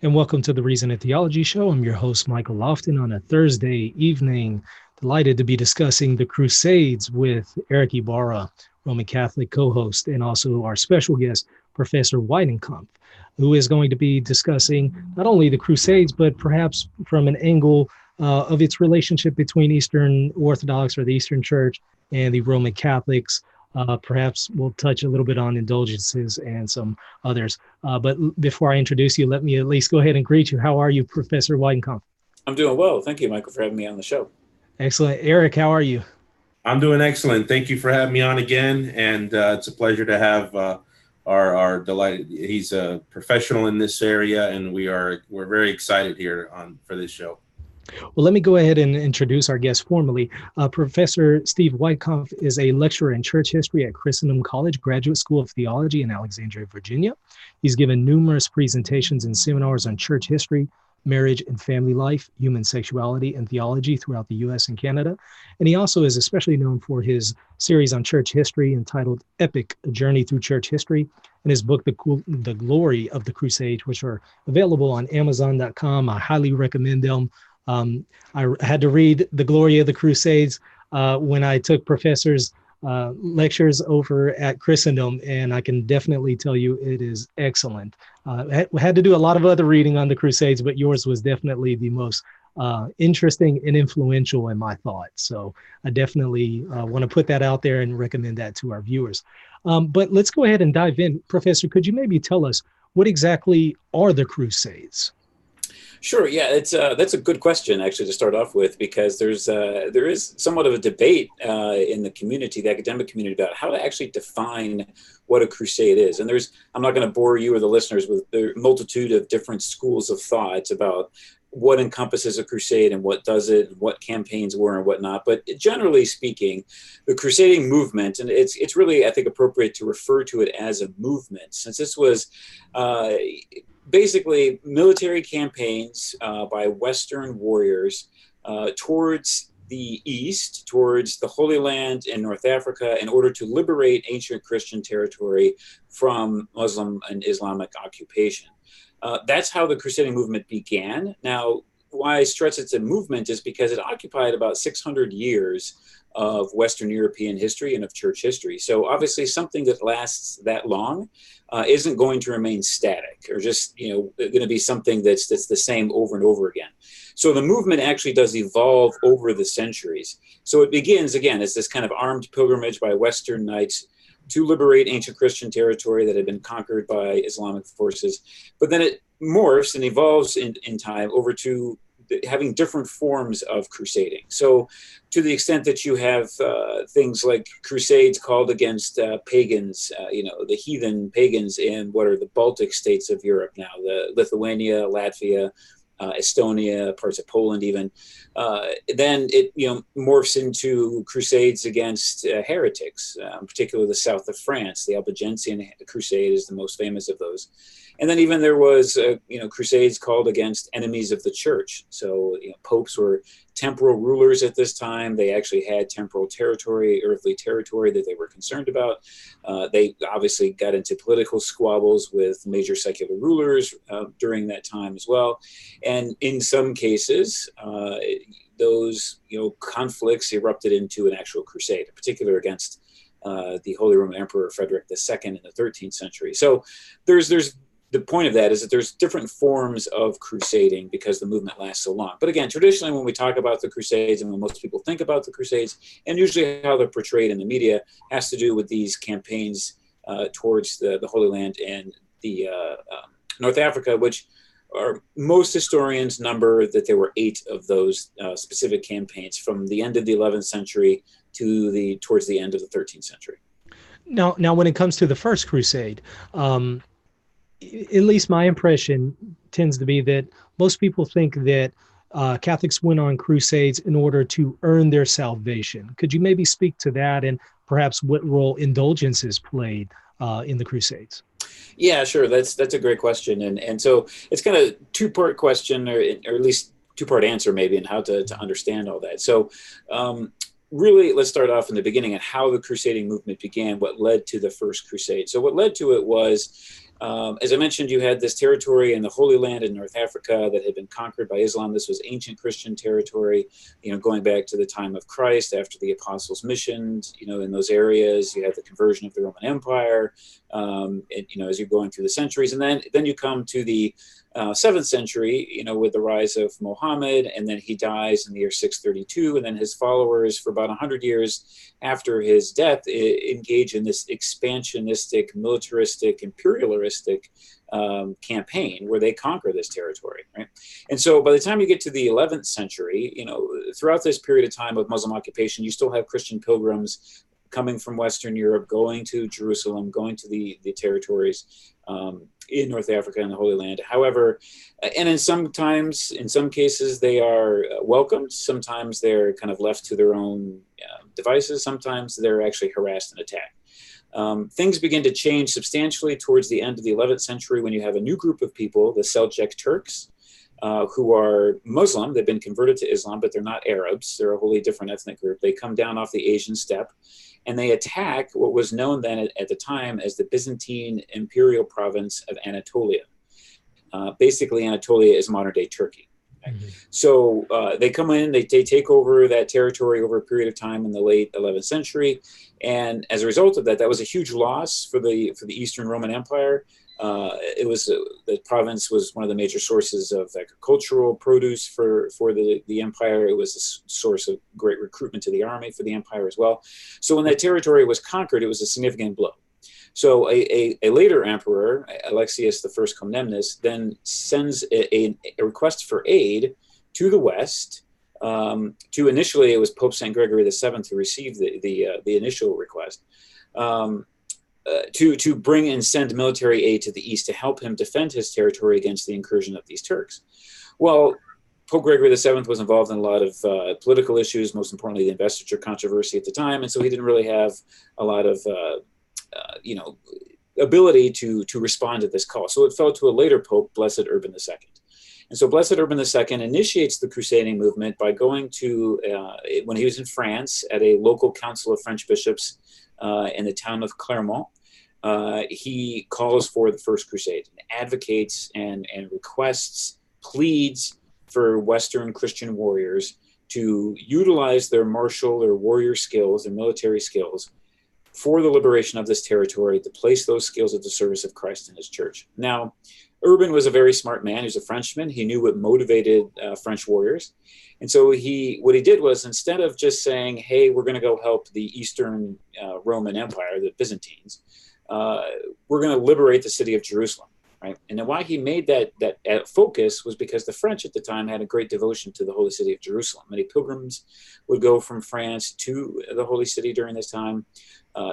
And welcome to the Reason and Theology Show. I'm your host, Michael Lofton, on a Thursday evening. Delighted to be discussing the Crusades with Erick, Roman Catholic co-host, and also our special guest, Professor Weidenkopf, who is going to be discussing not only the Crusades, but perhaps from an angle of its relationship between Eastern Orthodox or the Eastern Church and the Roman Catholics. Perhaps we'll touch a little bit on indulgences and some others. But before I introduce you, let me at least go ahead and greet you. How are you, Professor Weidenkopf? I'm doing well. Thank you, Michael, for having me on the show. Excellent. Erick, how are you? I'm doing excellent. Thank you for having me on again, and it's a pleasure to have our delighted. He's a professional in this area, and we're very excited here for this show. Well, let me go ahead and introduce our guest formally. Professor Steve Weidenkopf is a lecturer in church history at Christendom College Graduate School of Theology in Alexandria, Virginia. He's given numerous presentations and seminars on church history, marriage and family life, human sexuality, and theology throughout the US and Canada. And he also is especially known for his series on church history entitled Epic, A Journey Through Church History, and his book, The Glory of the Crusades, which are available on Amazon.com. I highly recommend them. I had to read The Glory of the Crusades when I took professors' lectures over at Christendom, and I can definitely tell you it is excellent. I had to do a lot of other reading on the Crusades, but yours was definitely the most interesting and influential in my thoughts. So I definitely want to put that out there and recommend that to our viewers. But let's go ahead and dive in. Professor, could you maybe tell us what exactly are the Crusades? Sure. Yeah, that's a good question actually to start off with, because there is somewhat of a debate in the community, the academic community, about how to actually define what a crusade is. And I'm not going to bore you or the listeners with the multitude of different schools of thought about what encompasses a crusade and what does it, and what campaigns were and whatnot. But generally speaking, the crusading movement, and it's really, I think, appropriate to refer to it as a movement, since this was basically military campaigns by Western warriors towards the East, towards the Holy Land and North Africa, in order to liberate ancient Christian territory from Muslim and Islamic occupation. That's how the crusading movement began. Now, why I stress it's a movement is because it occupied about 600 years of Western European history and of church history. So obviously something that lasts that long isn't going to remain static, or just, going to be something that's the same over and over again. So the movement actually does evolve over the centuries. So it begins, again, as this kind of armed pilgrimage by Western knights to liberate ancient Christian territory that had been conquered by Islamic forces. But then it morphs and evolves in time over to having different forms of crusading. So to the extent that you have things like crusades called against pagans, the heathen pagans in what are the Baltic states of Europe now, the Lithuania, Latvia, Estonia, parts of Poland even, then it morphs into crusades against heretics, particularly the south of France. The Albigensian Crusade is the most famous of those. And then even there was, crusades called against enemies of the church. So popes were temporal rulers at this time. They actually had temporal territory, earthly territory that they were concerned about. They obviously got into political squabbles with major secular rulers during that time as well. And in some cases, those conflicts erupted into an actual crusade, in particular against the Holy Roman Emperor Frederick II in the 13th century. So there's the point of that is that there's different forms of crusading because the movement lasts so long. But again, traditionally, when we talk about the Crusades and when most people think about the Crusades, and usually how they're portrayed in the media, has to do with these campaigns towards the Holy Land and the North Africa, which are, most historians number that there were 8 of those specific campaigns from the end of the 11th century to towards the end of the 13th century. Now, when it comes to the First Crusade, at least my impression tends to be that most people think that Catholics went on crusades in order to earn their salvation. Could you maybe speak to that and perhaps what role indulgences played in the Crusades? Yeah, sure. That's a great question. And so it's kind of two-part question, or at least two-part answer maybe, and how to understand all that. So really, let's start off in the beginning and how the crusading movement began, what led to the First Crusade. So what led to it was As I mentioned, you had this territory in the Holy Land in North Africa that had been conquered by Islam. This was ancient Christian territory, going back to the time of Christ after the apostles missioned, in those areas. You had the conversion of the Roman Empire, as you're going through the centuries. And then you come to the 7th century, with the rise of Muhammad, and then he dies in the year 632, and then his followers for about 100 years after his death engage in this expansionistic, militaristic, imperialistic campaign where they conquer this territory, right? And so by the time you get to the 11th century, throughout this period of time of Muslim occupation, you still have Christian pilgrims coming from Western Europe, going to Jerusalem, going to the territories in North Africa and the Holy Land. However, and in some cases, they are welcomed. Sometimes they're kind of left to their own devices. Sometimes they're actually harassed and attacked. Things begin to change substantially towards the end of the 11th century when you have a new group of people, the Seljuk Turks, who are Muslim. They've been converted to Islam, but they're not Arabs. They're a wholly different ethnic group. They come down off the Asian steppe, and they attack what was known then at the time as the Byzantine imperial province of Anatolia. Basically, Anatolia is modern-day Turkey. Mm-hmm. So they come in, they take over that territory over a period of time in the late 11th century, and as a result of that, that was a huge loss for the Eastern Roman Empire. The province was one of the major sources of agricultural produce for the empire. It was a source of great recruitment to the army for the empire as well. So when that territory was conquered, it was a significant blow. So a later emperor, Alexius I Comnenus, then sends a request for aid to the west. To initially, it was Pope St. Gregory VII who received the initial request. To bring and send military aid to the east to help him defend his territory against the incursion of these Turks. Well, Pope Gregory VII was involved in a lot of political issues, most importantly the investiture controversy at the time, and so he didn't really have a lot of ability to respond to this call. So it fell to a later pope, Blessed Urban II. And so Blessed Urban II initiates the crusading movement by going to, when he was in France, at a local council of French bishops in the town of Clermont. He calls for the First Crusade and advocates and requests, pleads for Western Christian warriors to utilize their martial or warrior skills, their military skills, for the liberation of this territory, to place those skills at the service of Christ and his church. Now, Urban was a very smart man. He was a Frenchman. He knew what motivated French warriors. And so what he did was, instead of just saying, hey, we're going to go help the Eastern Roman Empire, the Byzantines, we're going to liberate the city of Jerusalem, right? And then why he made that focus was because the French at the time had a great devotion to the holy city of Jerusalem. Many pilgrims would go from France to the holy city during this time.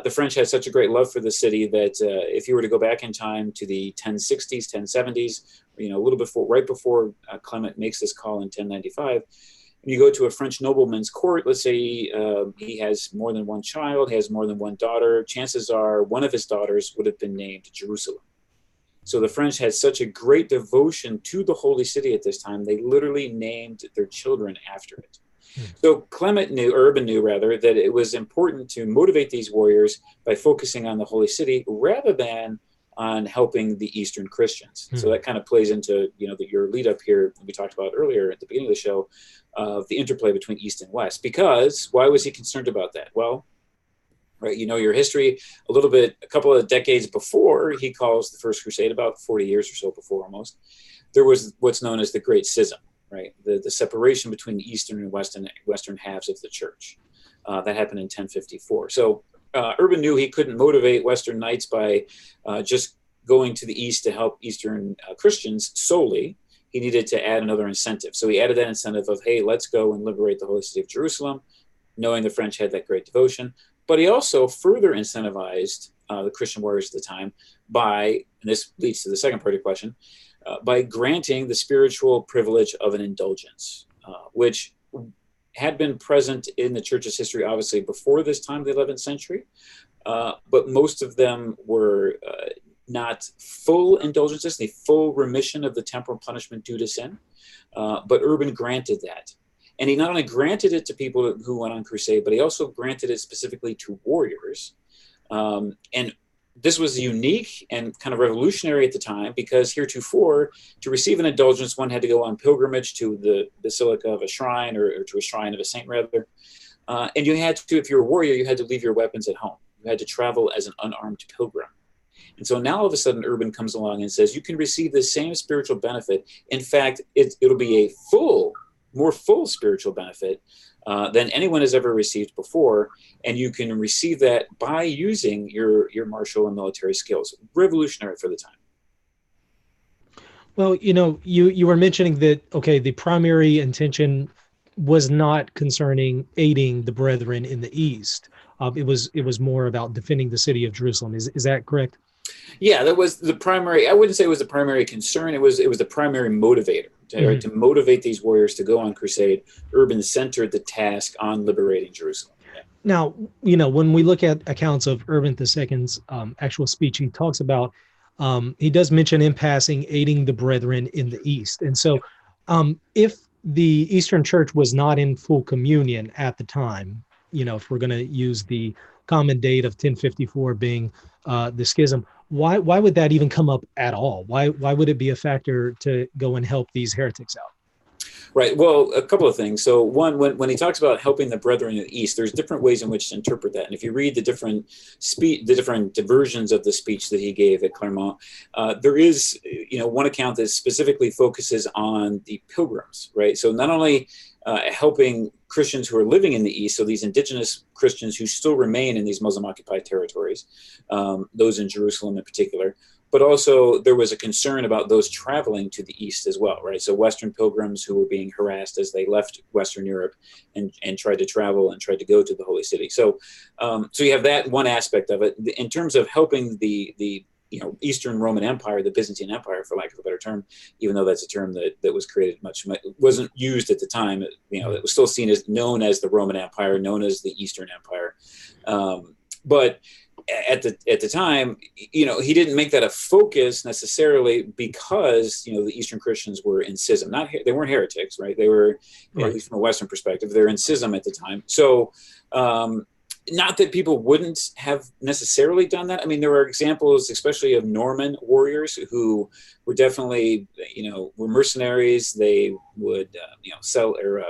The French had such a great love for the city that if you were to go back in time to the 1060s, 1070s, a little before, right before Clement makes this call in 1095, and you go to a French nobleman's court, let's say he has more than one child, he has more than one daughter, chances are one of his daughters would have been named Jerusalem. So the French had such a great devotion to the holy city at this time, they literally named their children after it. So Urban knew that it was important to motivate these warriors by focusing on the holy city rather than on helping the Eastern Christians. So that kind of plays into, your lead up here we talked about earlier at the beginning of the show, of the interplay between East and West. Because why was he concerned about that? Well, right, your history a couple of decades before he calls the First Crusade, about 40 years or so before almost, there was what's known as the Great Schism. Right, the separation between the eastern and western halves of the church. That happened in 1054. So Urban knew he couldn't motivate Western knights by just going to the east to help Eastern Christians solely. He needed to add another incentive. So he added that incentive of, hey, let's go and liberate the holy city of Jerusalem, knowing the French had that great devotion. But he also further incentivized the Christian warriors at the time by, and this leads to the second part of the question, by granting the spiritual privilege of an indulgence, which had been present in the church's history, obviously, before this time of the 11th century, but most of them were not full indulgences, the full remission of the temporal punishment due to sin, but Urban granted that. And he not only granted it to people who went on crusade, but he also granted it specifically to warriors. And this was unique and kind of revolutionary at the time, because heretofore, to receive an indulgence, one had to go on pilgrimage to the basilica of a shrine, or to a shrine of a saint, rather. And you had to, if you're a warrior, you had to leave your weapons at home. You had to travel as an unarmed pilgrim. And so now all of a sudden, Urban comes along and says, you can receive the same spiritual benefit. In fact, it'll be a more full spiritual benefit than anyone has ever received before. And you can receive that by using your martial and military skills. Revolutionary for the time. Well, you were mentioning that, okay, the primary intention was not concerning aiding the brethren in the East. It was more about defending the city of Jerusalem. Is that correct? Yeah, that was the primary. I wouldn't say it was the primary concern. It was the primary motivator to motivate these warriors to go on crusade. Urban centered the task on liberating Jerusalem. Yeah. Now, when we look at accounts of Urban II's actual speech, he talks about, he does mention in passing aiding the brethren in the East. And so if the Eastern Church was not in full communion at the time, if we're going to use the common date of 1054 being the schism, why would that even come up at all? Why would it be a factor to go and help these heretics out? Right. Well, a couple of things. So one, when he talks about helping the brethren in the East, there's different ways in which to interpret that. And if you read the different versions of the speech that he gave at Clermont, there is, one account that specifically focuses on the pilgrims, right? So not only helping Christians who are living in the East, so these indigenous Christians who still remain in these Muslim-occupied territories, those in Jerusalem in particular, but also there was a concern about those traveling to the East as well, right? So Western pilgrims who were being harassed as they left Western Europe and tried to travel and tried to go to the Holy City. So so you have that one aspect of it. In terms of helping the Eastern Roman Empire, the Byzantine Empire, for lack of a better term, even though that's a term that was created wasn't used at the time. It was still known as the Roman Empire, known as the Eastern Empire. But at the time, he didn't make that a focus necessarily because, the Eastern Christians were in schism. They weren't heretics, right? They were, right, at least from a Western perspective, they're in schism at the time. So, not that people wouldn't have necessarily done that. I mean, there are examples, especially of Norman warriors who were definitely, were mercenaries. They would, sell or,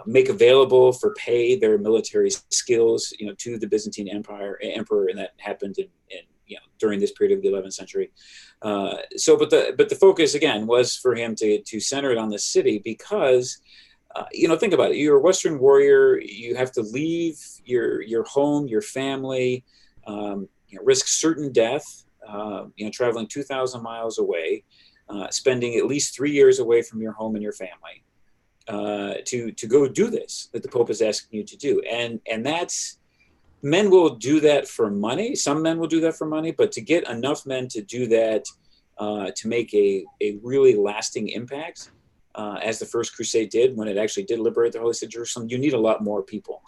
make available for pay their military skills, to the Byzantine emperor, and that happened in during this period of the 11th century. But the focus again was for him to center it on the city because. Think about it. You're a Western warrior. You have to leave your home, your family, risk certain death, traveling 2,000 miles away, spending at least 3 years away from your home and your family, to go do this that the Pope is asking you to do. And that's, men will do that for money. Some men will do that for money, but to get enough men to do that, to make a really lasting impact, as the First Crusade did, when it actually did liberate the Holy City of Jerusalem, you need a lot more people.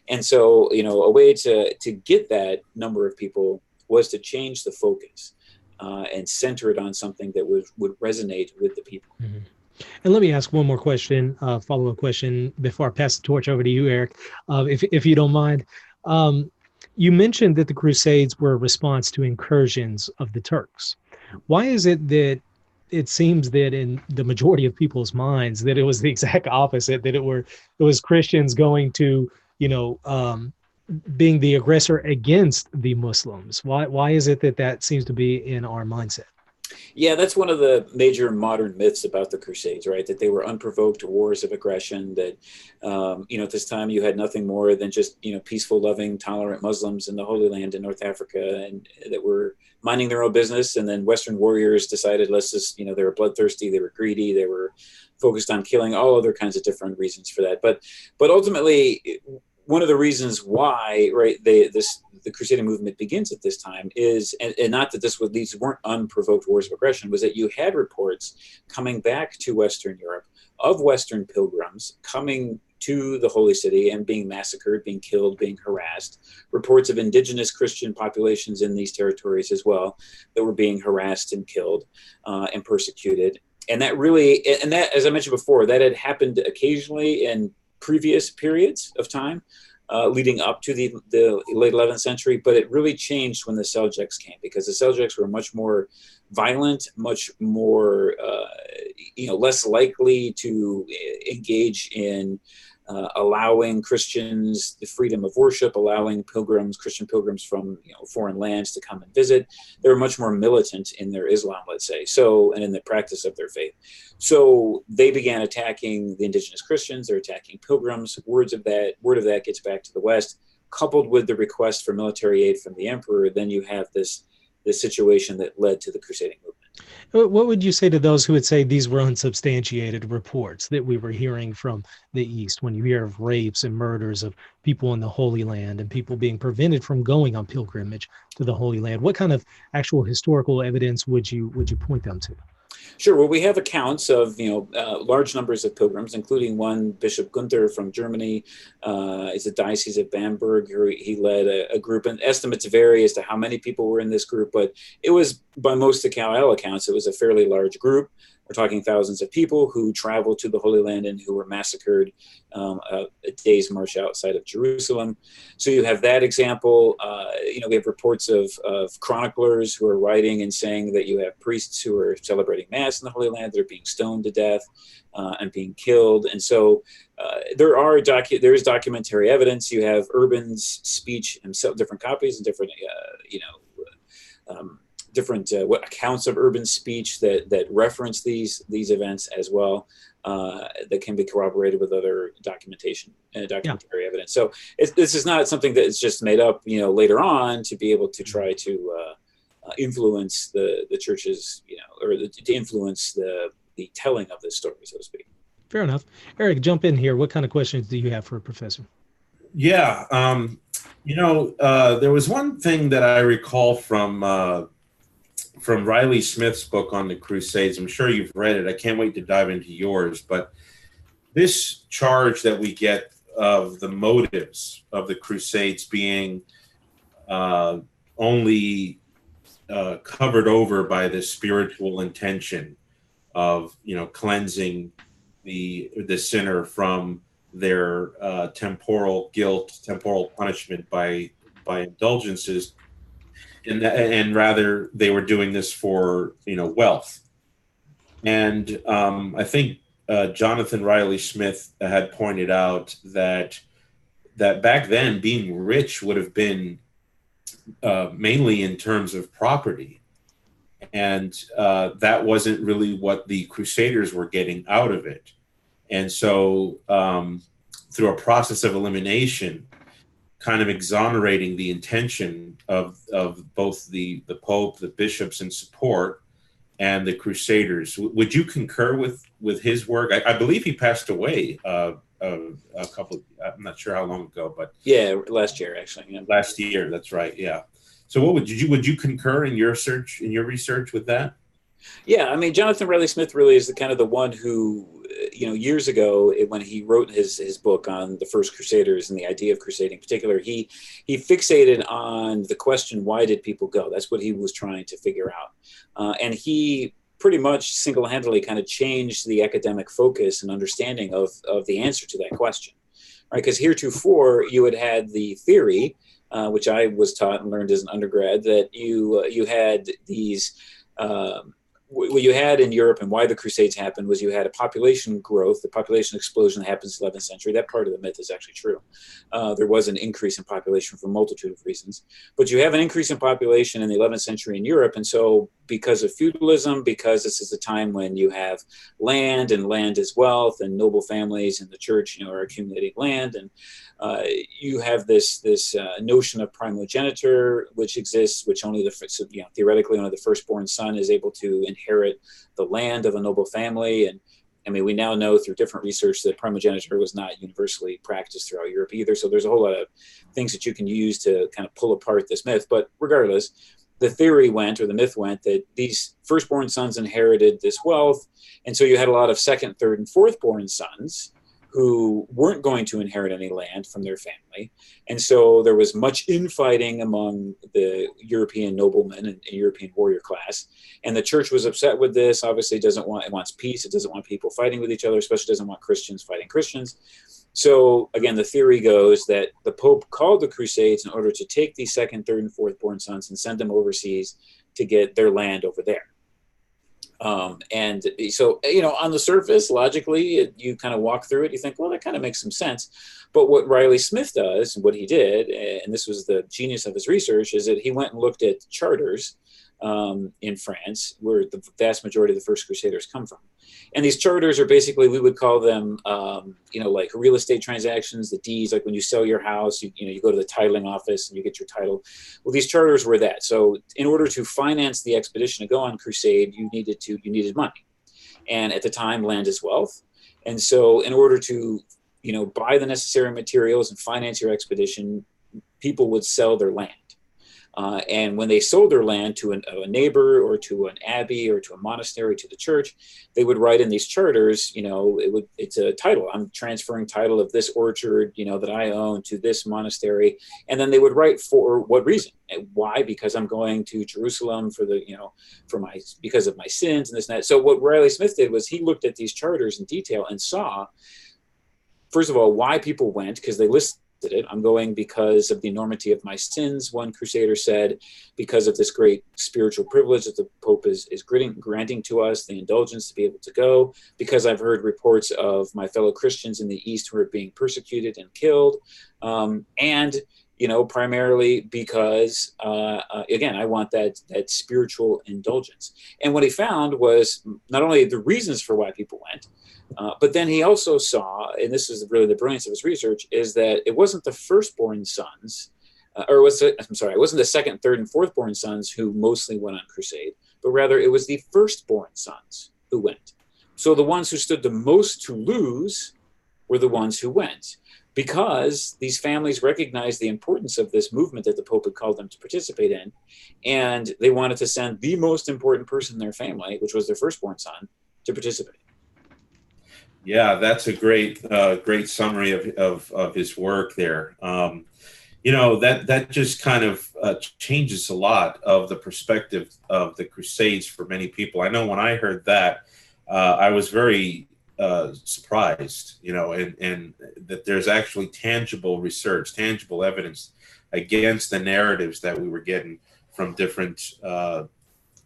And so, a way to get that number of people was to change the focus and center it on something that would resonate with the people. Mm-hmm. And let me ask one more question, follow-up question, before I pass the torch over to you, Eric, if you don't mind. You mentioned that the Crusades were a response to incursions of the Turks. Why is it that it seems that in the majority of people's minds that it was the exact opposite, that it was Christians going to, being the aggressor against the Muslims? Why is it that seems to be in our mindset? Yeah, that's one of the major modern myths about the Crusades, right? That they were unprovoked wars of aggression, that, at this time you had nothing more than just, peaceful, loving, tolerant Muslims in the Holy Land in North Africa, and that were minding their own business. And then Western warriors decided, they were bloodthirsty, they were greedy, they were focused on killing, all other kinds of different reasons for that. But ultimately, one of the reasons why, right, the Crusading movement begins at this time is, and not that these weren't unprovoked wars of aggression, was that you had reports coming back to Western Europe of Western pilgrims coming to the Holy City and being massacred, being killed, being harassed. Reports of indigenous Christian populations in these territories as well that were being harassed and killed and persecuted. And that, as I mentioned before, that had happened occasionally in previous periods of time. leading up to the late 11th century, but it really changed when the Seljuks came, because the Seljuks were much more violent, much more, less likely to engage in allowing Christians the freedom of worship, allowing Christian pilgrims from foreign lands to come and visit. They were much more militant in their Islam, let's say, and in the practice of their faith. So they began attacking the indigenous Christians. They're attacking pilgrims. Word of that gets back to the West, coupled with the request for military aid from the emperor. Then you have this situation that led to the crusading movement. What would you say to those who would say these were unsubstantiated reports that we were hearing from the East, when you hear of rapes and murders of people in the Holy Land and people being prevented from going on pilgrimage to the Holy Land? What kind of actual historical evidence would you point them to? Sure. Well, we have accounts of large numbers of pilgrims, including one Bishop Gunther from Germany. Is the Diocese of Bamberg. He led a group, and estimates vary as to how many people were in this group, but it was, by most accounts, it was a fairly large group. We're talking thousands of people who traveled to the Holy Land and who were massacred a day's march outside of Jerusalem. So you have that example. We have reports of chroniclers who are writing and saying that you have priests who are celebrating Mass in the Holy Land that are being stoned to death and being killed. And so there is documentary evidence. You have Urban's speech himself, different copies and different different accounts of Urban's speech that reference these events as well, that can be corroborated with other documentary evidence. So this is not something that is just made up, later on to be able to try to influence the churches, or to influence the telling of this story, so to speak. Fair enough. Erick, jump in here. What kind of questions do you have for a professor? Yeah, there was one thing that I recall from Riley Smith's book on the Crusades. I'm sure you've read it. I can't wait to dive into yours. But this charge that we get of the motives of the Crusades being only covered over by the spiritual intention of, cleansing the sinner from their temporal guilt, temporal punishment by indulgences. And rather they were doing this for wealth. And I think Jonathan Riley Smith had pointed out that back then being rich would have been mainly in terms of property, and that wasn't really what the Crusaders were getting out of it. And so through a process of elimination, kind of exonerating the intention of both the Pope, the bishops in support, and the Crusaders. Would you concur with his work? I believe he passed away a couple. I'm not sure how long ago, but last year actually. Yeah. Last year, that's right. Yeah. So would you concur in your research with that? Yeah, I mean, Jonathan Riley Smith really is the one who, years ago, when he wrote his book on the first Crusaders and the idea of crusading in particular, he fixated on the question, why did people go? That's what he was trying to figure out. And he pretty much single-handedly kind of changed the academic focus and understanding of the answer to that question, right? Because heretofore, you had the theory, which I was taught and learned as an undergrad, that you had these... what you had in Europe and why the Crusades happened was you had a population growth, the population explosion that happens in the 11th century. That part of the myth is actually true. There was an increase in population for a multitude of reasons. But you have an increase in population in the 11th century in Europe. And so because of feudalism, because this is a time when you have land and land is wealth and noble families in the church are accumulating land. And you have this notion of primogeniture, which exists, which only theoretically only the firstborn son is able to inherit the land of a noble family. And I mean, we now know through different research that primogeniture was not universally practiced throughout Europe either. So there's a whole lot of things that you can use to kind of pull apart this myth. But regardless, the theory went, or the myth went, that these firstborn sons inherited this wealth. And so you had a lot of second, third, and fourthborn sons who weren't going to inherit any land from their family. And so there was much infighting among the European noblemen and European warrior class. And the church was upset with this. Obviously it wants peace. It doesn't want people fighting with each other, especially doesn't want Christians fighting Christians. So again, the theory goes that the Pope called the Crusades in order to take these second, third, and fourth born sons and send them overseas to get their land over there. And so, on the surface, logically, you kind of walk through it, you think, well, that kind of makes some sense. But what Riley Smith does, and what he did, and this was the genius of his research, is that he went and looked at charters in France, where the vast majority of the first Crusaders come from. And these charters are basically, we would call them, like real estate transactions, the deeds, like when you sell your house, you go to the titling office and you get your title. Well, these charters were that. So in order to finance the expedition to go on crusade, you needed money. And at the time, land is wealth. And so in order to, buy the necessary materials and finance your expedition, people would sell their land. And when they sold their land to a neighbor or to an abbey or to a monastery, to the church, they would write in these charters, it's a title. I'm transferring title of this orchard, that I own to this monastery. And then they would write for what reason and why, because I'm going to Jerusalem because of my sins and this and that. So what Riley Smith did was he looked at these charters in detail and saw, first of all, why people went, because they listed it. I'm going because of the enormity of my sins, one crusader said, because of this great spiritual privilege that the Pope is granting to us, the indulgence to be able to go, because I've heard reports of my fellow Christians in the East who are being persecuted and killed, and primarily because, again, I want that spiritual indulgence. And what he found was not only the reasons for why people went, but then he also saw, and this is really the brilliance of his research, is that it wasn't the firstborn sons, it wasn't the second, third, and fourthborn sons who mostly went on crusade, but rather it was the firstborn sons who went. So the ones who stood the most to lose were the ones who went, because these families recognized the importance of this movement that the Pope had called them to participate in, and they wanted to send the most important person in their family, which was their firstborn son, to participate. Yeah, that's a great summary of his work there. That just kind of changes a lot of the perspective of the Crusades for many people. I know when I heard that, I was very surprised, and that there's actually tangible research, tangible evidence against the narratives that we were getting from different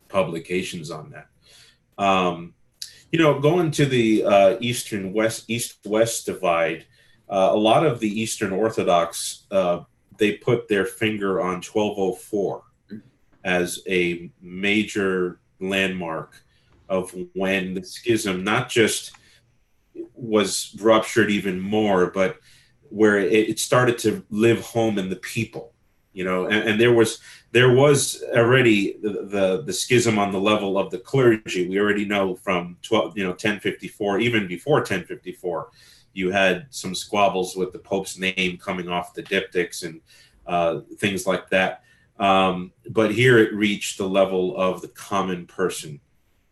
publications on that. Going to the east-west divide, a lot of the Eastern Orthodox, they put their finger on 1204 as a major landmark of when the schism not just was ruptured even more, but where it started to live home in the people, and there was already the schism on the level of the clergy. We already know from 1054, even before 1054, you had some squabbles with the Pope's name coming off the diptychs and things like that. But here it reached the level of the common person.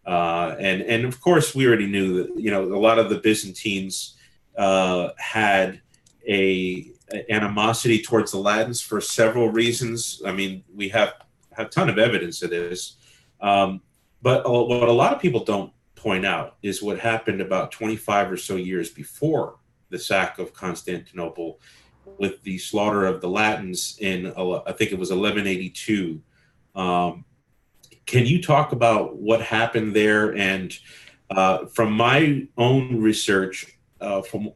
And of course, we already knew that, a lot of the Byzantines had a animosity towards the Latins for several reasons. I mean, we have a ton of evidence of this. But what a lot of people don't point out is what happened about 25 or so years before the sack of Constantinople, with the slaughter of the Latins in, I think it was 1182. Can you talk about what happened there? And from my own research,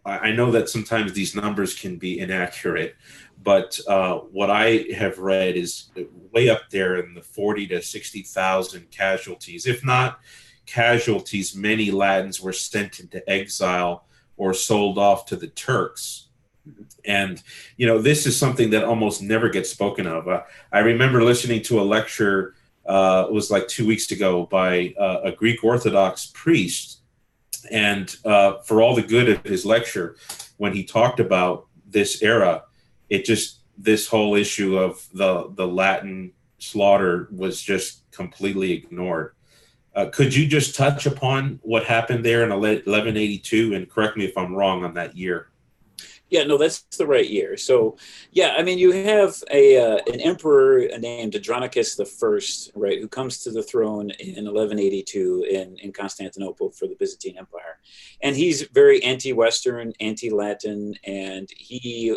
I know that sometimes these numbers can be inaccurate, but what I have read is way up there in the 40 to 60,000 casualties. If not casualties, many Latins were sent into exile or sold off to the Turks. And, this is something that almost never gets spoken of. I remember listening to a lecture, it was like 2 weeks ago, by a Greek Orthodox priest. And for all the good of his lecture, when he talked about this era, this whole issue of the Latin slaughter was just completely ignored. Could you just touch upon what happened there in 1182, and correct me if I'm wrong on that year? Yeah, no, that's the right year. So, yeah, I mean, you have an emperor named Andronicus the First, right, who comes to the throne in 1182 in Constantinople for the Byzantine Empire, and he's very anti-Western, anti-Latin, and he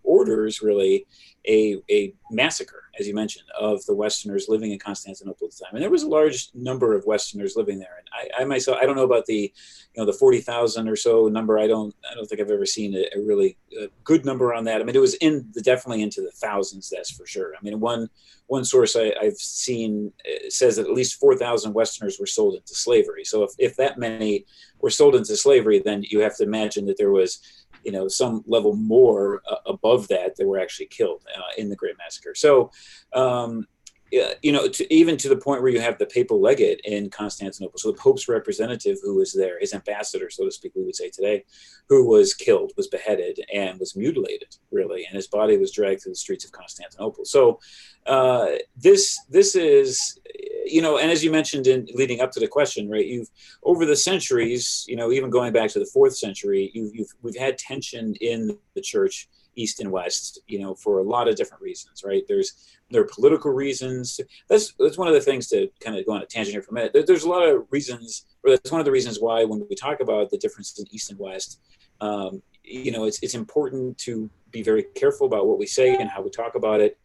orders really a massacre, as you mentioned, of the Westerners living in Constantinople at the time, and there was a large number of Westerners living there. And I myself, I don't know about the the 40,000 or so number. I don't think I've ever seen a really good number on that. I mean, it was definitely into the thousands, that's for sure. I mean, one source I've seen says that at least 4,000 Westerners were sold into slavery. So if that many were sold into slavery, then you have to imagine that there was, some level more above that were actually killed in the Great Massacre. So, even to the point where you have the papal legate in Constantinople, so the Pope's representative who was there, his ambassador, so to speak, we would say today, who was killed, was beheaded, and was mutilated, really, and his body was dragged through the streets of Constantinople. So this is, and as you mentioned in leading up to the question, right, you've over the centuries, even going back to the 4th century, we've had tension in the church, East and West, for a lot of different reasons, right? There are political reasons. That's one of the things, to kind of go on a tangent here for a minute. There's a lot of reasons, or that's one of the reasons why when we talk about the differences in East and West, it's important to be very careful about what we say and how we talk about it,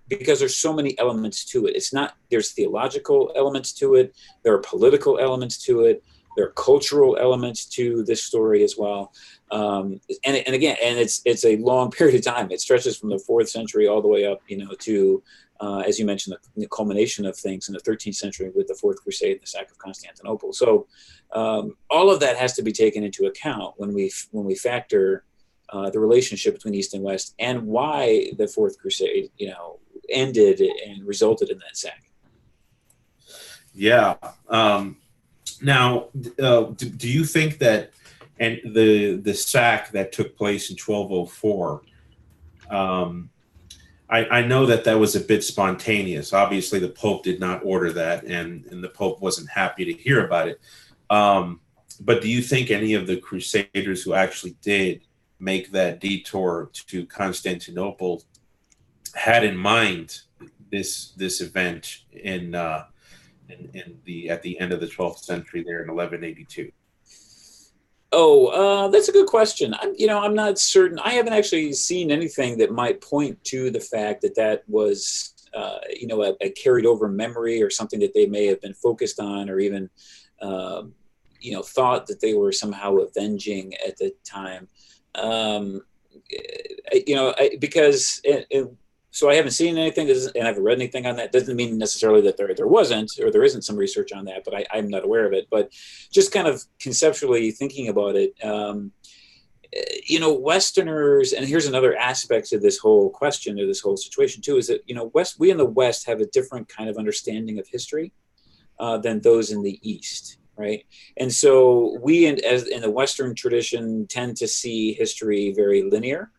because there's so many elements to it. There's theological elements to it. There are political elements to it. There are cultural elements to this story as well. And it's a long period of time. It stretches from the 4th century all the way up, to, as you mentioned, the culmination of things in the 13th century with the Fourth Crusade and the sack of Constantinople. So all of that has to be taken into account when we factor the relationship between East and West and why the Fourth Crusade, ended and resulted in that sack. Yeah. Now, do you think that, and the sack that took place in 1204, I know that was a bit spontaneous. Obviously, the Pope did not order that, and the Pope wasn't happy to hear about it. But do you think any of the Crusaders who actually did make that detour to Constantinople had in mind this event at the end of the 12th century there in 1182? Oh, that's a good question. I'm not certain. I haven't actually seen anything that might point to the fact that was, a carried over memory or something that they may have been focused on, or even, thought that they were somehow avenging at the time. So I haven't seen anything, and I haven't read anything on that. Doesn't mean necessarily that there wasn't, or there isn't some research on that, but I'm not aware of it. But just kind of conceptually thinking about it, Westerners, and here's another aspect to this whole question, or this whole situation too, is that, we in the West have a different kind of understanding of history than those in the East, right? And so we, as in the Western tradition, tend to see history very linear.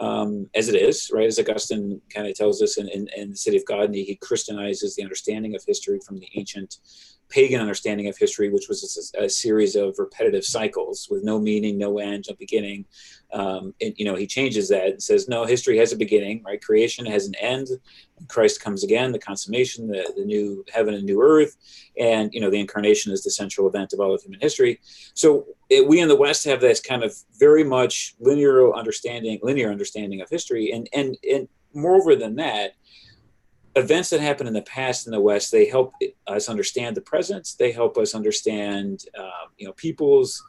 As it is, right? As Augustine kind of tells us in the City of God, and he Christianizes the understanding of history from the ancient pagan understanding of history, which was a series of repetitive cycles with no meaning, no end, no beginning. And he changes that and says, no, history has a beginning, right? Creation has an end. Christ comes again, the consummation, the new heaven and new earth. And, the incarnation is the central event of all of human history. So we in the West have this kind of very much linear understanding of history. And moreover than that, events that happen in the past in the West, they help us understand the present. They help us understand, people's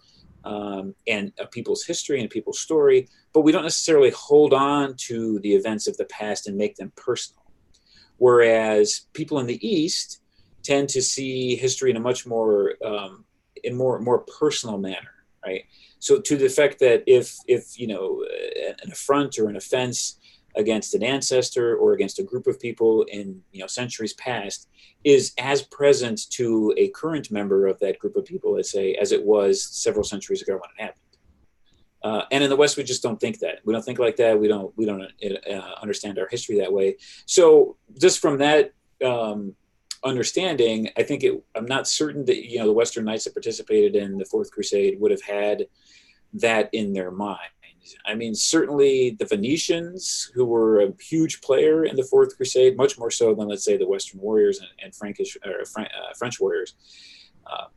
history and people's story. But we don't necessarily hold on to the events of the past and make them personal. Whereas people in the East tend to see history in a much more, more personal manner, right? So to the effect that if an affront or an offense against an ancestor or against a group of people in centuries past is as present to a current member of that group of people, let's say, as it was several centuries ago when it happened. And in the West, we just don't think that. We don't think like that. We don't understand our history that way. So just from that understanding, I think I'm not certain that the Western Knights that participated in the Fourth Crusade would have had that in their mind. I mean, certainly the Venetians, who were a huge player in the Fourth Crusade, much more so than, let's say, the Western warriors and French warriors.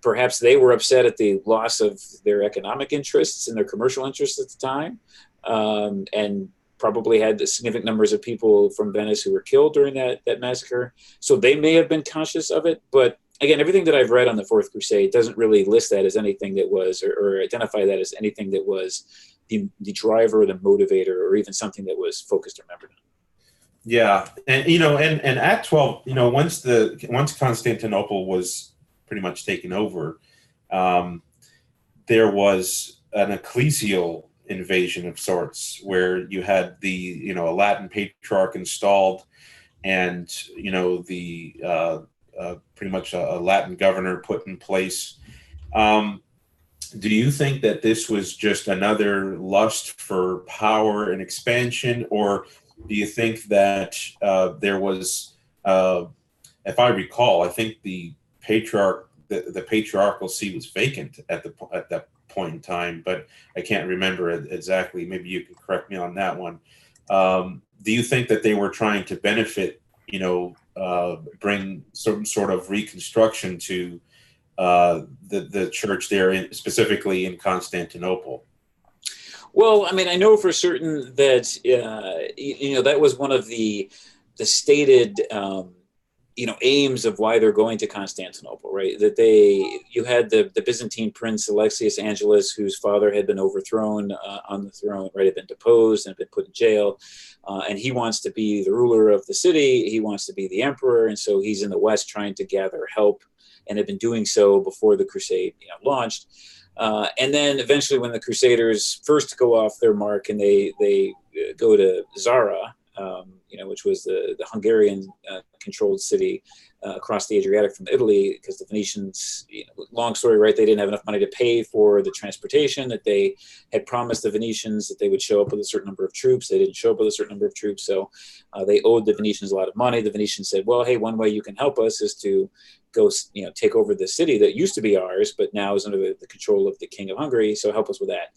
Perhaps they were upset at the loss of their economic interests and their commercial interests at the time, and probably had significant numbers of people from Venice who were killed during that massacre. So they may have been conscious of it. But again, everything that I've read on the Fourth Crusade doesn't really list that as anything that was, or identify that as anything that was the driver or the motivator, or even something that was focused or remembered on. Yeah, and at 12, once Constantinople was pretty much taken over, there was an ecclesial invasion of sorts, where you had a Latin patriarch installed, and the pretty much a Latin governor put in place. Do you think that this was just another lust for power and expansion, or do you think that there was, if I recall, I think the patriarchal see was vacant at that point in time, but I can't remember it exactly. Maybe you can correct me on that one. Do you think that they were trying to benefit, bring some sort of reconstruction to the church there, specifically in Constantinople? Well, I mean, I know for certain that that was one of the stated aims of why they're going to Constantinople, right? That you had the Byzantine prince Alexius Angelus, whose father had been overthrown on the throne, right? Had been deposed and had been put in jail, and he wants to be the ruler of the city. He wants to be the emperor, and so he's in the West trying to gather help, and had been doing so before the crusade launched. And then eventually, when the Crusaders first go off their mark and they go to Zara, which was the Hungarian controlled city across the Adriatic from Italy, because the Venetians, long story, right? They didn't have enough money to pay for the transportation that they had promised the Venetians that they would show up with a certain number of troops. They didn't show up with a certain number of troops, so they owed the Venetians a lot of money. The Venetians said, well, hey, one way you can help us is to go, take over the city that used to be ours, but now is under the control of the King of Hungary. So help us with that.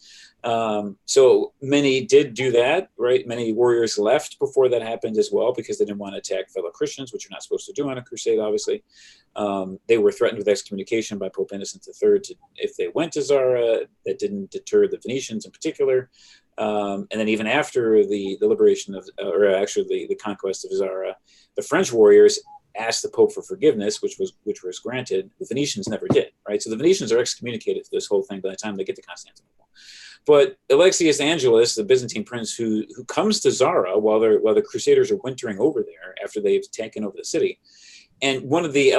So many did do that, right? Many warriors left before that happened as well, because they didn't want to attack fellow Christians, which you're not supposed to do on a crusade, obviously. They were threatened with excommunication by Pope Innocent III if they went to Zara. That didn't deter the Venetians in particular. And then even after the liberation of, or actually the conquest of Zara, the French warriors asked the Pope for forgiveness, which was granted. The Venetians never did, right? So the Venetians are excommunicated to this whole thing by the time they get to Constantinople. But Alexius Angelus, the Byzantine prince who comes to Zara while the Crusaders are wintering over there after they've taken over the city, and one of the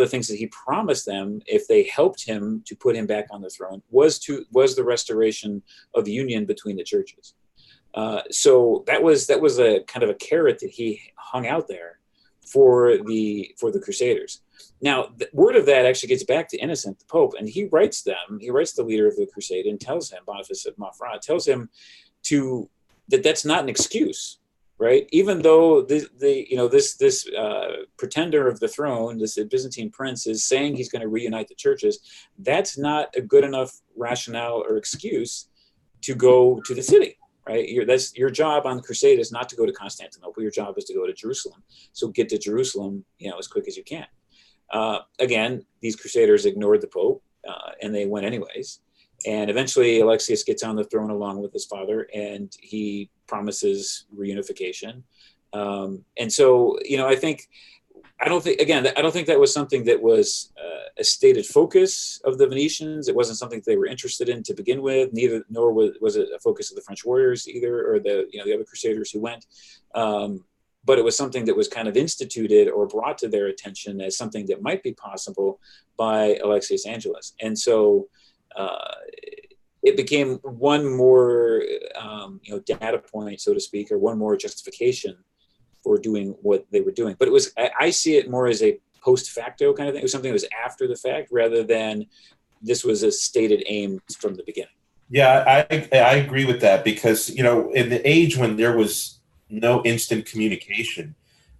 things that he promised them if they helped him to put him back on the throne was the restoration of union between the churches. So that was a kind of a carrot that he hung out there for the Crusaders. Now, the word of that actually gets back to Innocent, the Pope, and he writes the leader of the Crusade and tells him, Boniface of Montferrat, tells him that's not an excuse, right? Even though this pretender of the throne, this Byzantine prince, is saying he's going to reunite the churches, that's not a good enough rationale or excuse to go to the city. Right, that's your job on the crusade is not to go to Constantinople. Your job is to go to Jerusalem. So get to Jerusalem, as quick as you can. Again, these Crusaders ignored the Pope, and they went anyways. And eventually, Alexius gets on the throne along with his father, and he promises reunification. And so, I don't think that was something that was a stated focus of the Venetians. It wasn't something they were interested in to begin with. Nor was it a focus of the French warriors either, or the other Crusaders who went. But it was something that was kind of instituted or brought to their attention as something that might be possible by Alexius Angelus. And so it became one more data point, so to speak, or one more justification for doing what they were doing. But I see it more as a post facto kind of thing. It was something that was after the fact rather than this was a stated aim from the beginning. Yeah, I agree with that, because, in the age when there was no instant communication,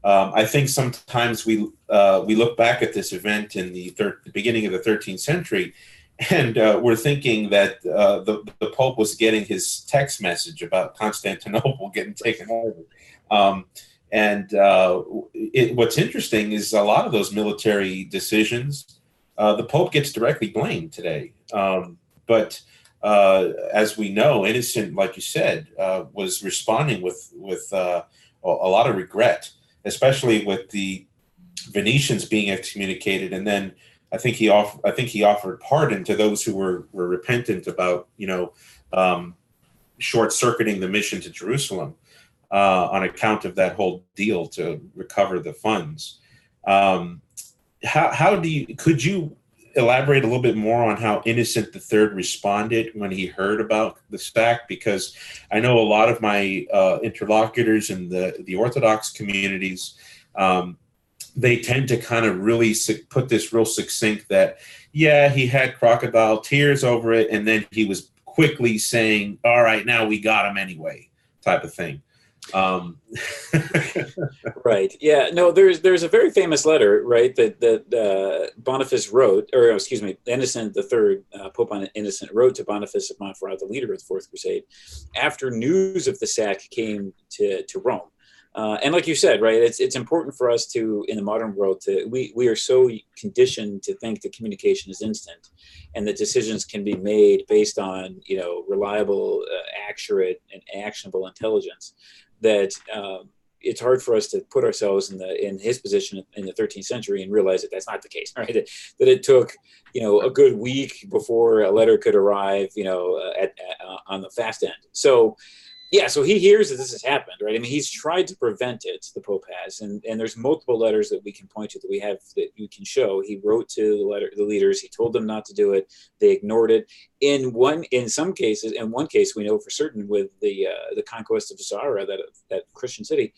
I think sometimes we look back at this event in the beginning of the 13th century, And we're thinking that the Pope was getting his text message about Constantinople getting taken over. What's interesting is a lot of those military decisions, the Pope gets directly blamed today. But as we know, Innocent, like you said, was responding with a lot of regret, especially with the Venetians being excommunicated, and then I think he offered pardon to those who were repentant about short-circuiting the mission to Jerusalem on account of that whole deal to recover the funds. Could you elaborate a little bit more on how Innocent III responded when he heard about the sack? Because I know a lot of my interlocutors in the Orthodox communities, they tend to kind of really put this real succinct that, yeah, he had crocodile tears over it, and then he was quickly saying, all right, now we got him anyway, type of thing. Right. Yeah. No, there's a very famous letter, right, that Boniface wrote, or excuse me, Innocent III, Pope Innocent wrote to Boniface of Montferrat, the leader of the Fourth Crusade, after news of the sack came to Rome. And like you said, right, it's important for us to, in the modern world, we are so conditioned to think that communication is instant, and that decisions can be made based on reliable, accurate, and actionable intelligence, that it's hard for us to put ourselves in his position in the 13th century and realize that that's not the case, right? That it took a good week before a letter could arrive, on the fast end. So. Yeah, so he hears that this has happened, right? I mean, he's tried to prevent it, the Pope has, and there's multiple letters that we can point to, that we have, that you can show. He wrote to the leaders, he told them not to do it, they ignored it. In one case, we know for certain, with the conquest of Zara, that Christian city,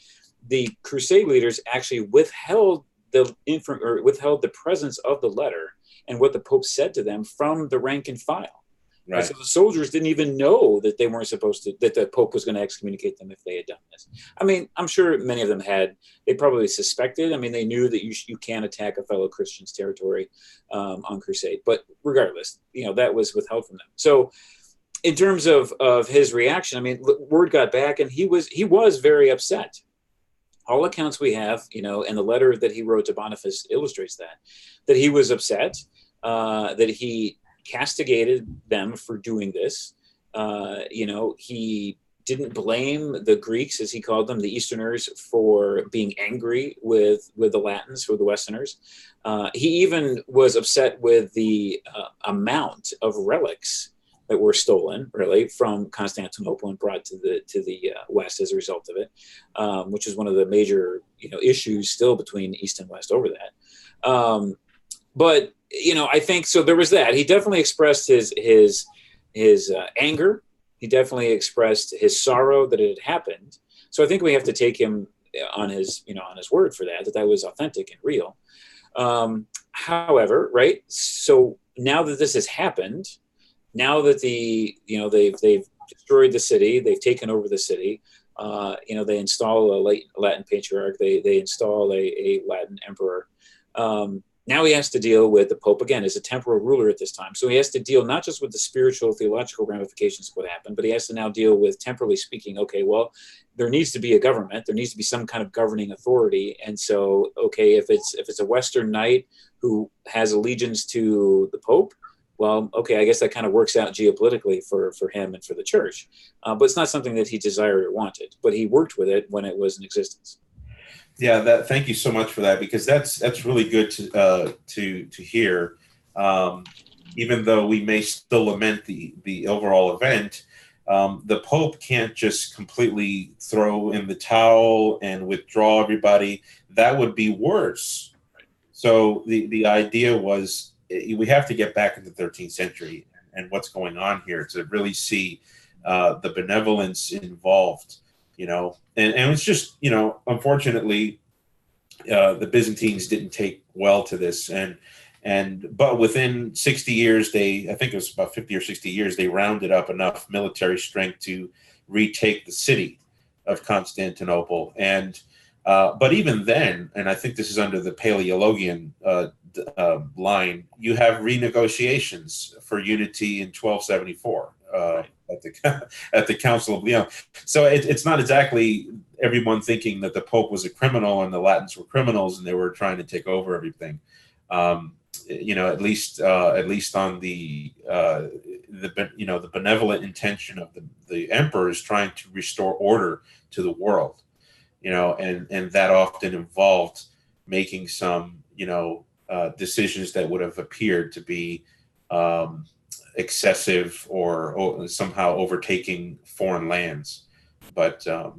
the Crusade leaders actually withheld the presence of the letter and what the Pope said to them from the rank and file. Right. So the soldiers didn't even know that they weren't supposed to, that the Pope was going to excommunicate them if they had done this. I mean, I'm sure many of them they probably suspected. I mean, they knew that you can't attack a fellow Christian's territory on crusade. But regardless, that was withheld from them. So in terms of his reaction, I mean, word got back, and he was very upset. All accounts we have, and the letter that he wrote to Boniface illustrates that he was upset, that he castigated them for doing this. He didn't blame the Greeks, as he called them, the Easterners, for being angry with the Latins, for the Westerners. He even was upset with the amount of relics that were stolen, really, from Constantinople and brought to the West as a result of it, which is one of the major issues still between East and West over that. But I think so. There was that. He definitely expressed his anger. He definitely expressed his sorrow that it had happened. So I think we have to take him on his word for that was authentic and real. However, right. So now that this has happened, now that they've destroyed the city, they've taken over the city. They install a Latin patriarch. They install a Latin emperor. Now he has to deal with the Pope, again, as a temporal ruler at this time. So he has to deal not just with the spiritual, theological ramifications of what happened, but he has to now deal with, temporally speaking, okay, well, there needs to be a government. There needs to be some kind of governing authority. And so, okay, if it's a Western knight who has allegiance to the Pope, well, okay, I guess that kind of works out geopolitically for him and for the church. But it's not something that he desired or wanted, but he worked with it when it was in existence. Yeah, thank you so much for that, because that's really good to hear. Even though we may still lament the overall event, the Pope can't just completely throw in the towel and withdraw everybody. That would be worse. So the idea was, we have to get back into the 13th century and what's going on here to really see the benevolence involved. And it's just, unfortunately, the Byzantines didn't take well to this, but within 60 years, I think it was about 50 or 60 years, they rounded up enough military strength to retake the city of Constantinople. And but even then, and I think this is under the Paleologian line, you have renegotiations for unity in 1274 at the Council of Lyon. So it's not exactly everyone thinking that the Pope was a criminal and the Latins were criminals and they were trying to take over everything. At least on the benevolent intention of the emperor is trying to restore order to the world, and that often involved making some, decisions that would have appeared to be excessive or somehow overtaking foreign lands. But, so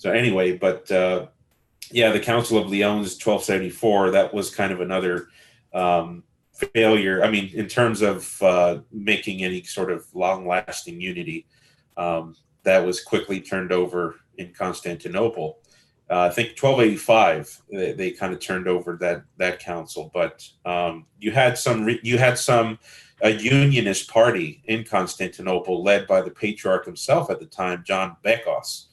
anyway, the Council of Lyons 1274, that was kind of another failure. I mean, in terms of making any sort of long-lasting unity, that was quickly turned over in Constantinople. I think 1285 they kind of turned over that council, but you had a unionist party in Constantinople led by the patriarch himself at the time, John Bekos,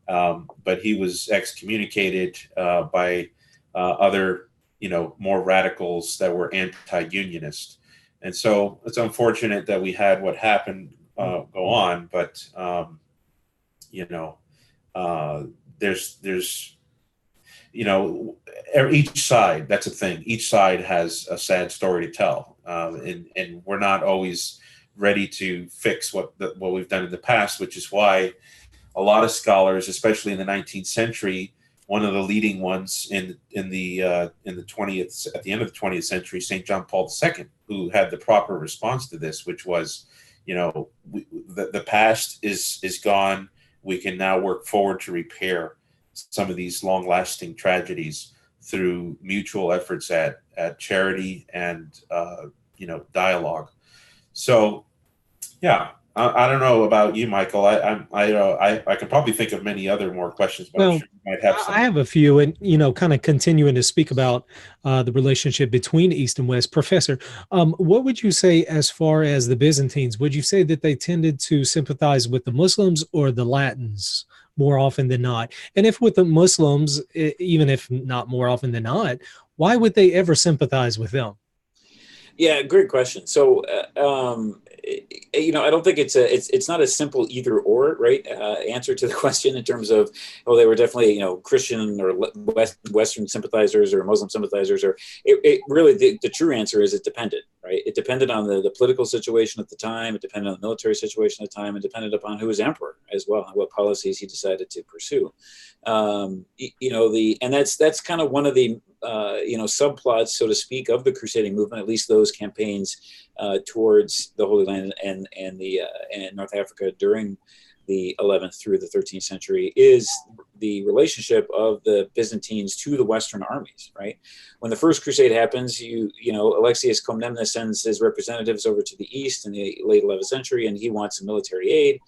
but he was excommunicated by other more radicals that were anti-unionist, and so it's unfortunate that we had what happened go on, but there's each side, that's a thing. Each side has a sad story to tell, and we're not always ready to fix what we've done in the past, which is why a lot of scholars, especially in the 19th century, one of the leading ones in the 20th, at the end of the 20th century, St. John Paul II, who had the proper response to this, which was, the past is gone. We can now work forward to repair some of these long-lasting tragedies through mutual efforts at charity and dialogue. So, yeah, I don't know about you, Michael. I can probably think of many other more questions, but I'm sure you might have some. I have a few, and kind of continuing to speak about the relationship between East and West. Professor, what would you say as far as the Byzantines? Would you say that they tended to sympathize with the Muslims or the Latins more often than not? And if with the Muslims, even if not more often than not, why would they ever sympathize with them? Yeah, great question. So, I don't think it's not a simple either or, right? Answer to the question in terms of, they were definitely, Christian or Western sympathizers or Muslim sympathizers, or it really, the true answer is it depended, right? It depended on the political situation at the time. It depended on the military situation at the time. It depended upon who was emperor as well and what policies he decided to pursue. And that's kind of one of the subplots, so to speak, of the crusading movement, at least those campaigns towards the Holy Land and North Africa during the 11th through the 13th century, is the relationship of the Byzantines to the Western armies, right? When the First Crusade happens, Alexius Comnenus sends his representatives over to the East in the late 11th century, and he wants some military aid.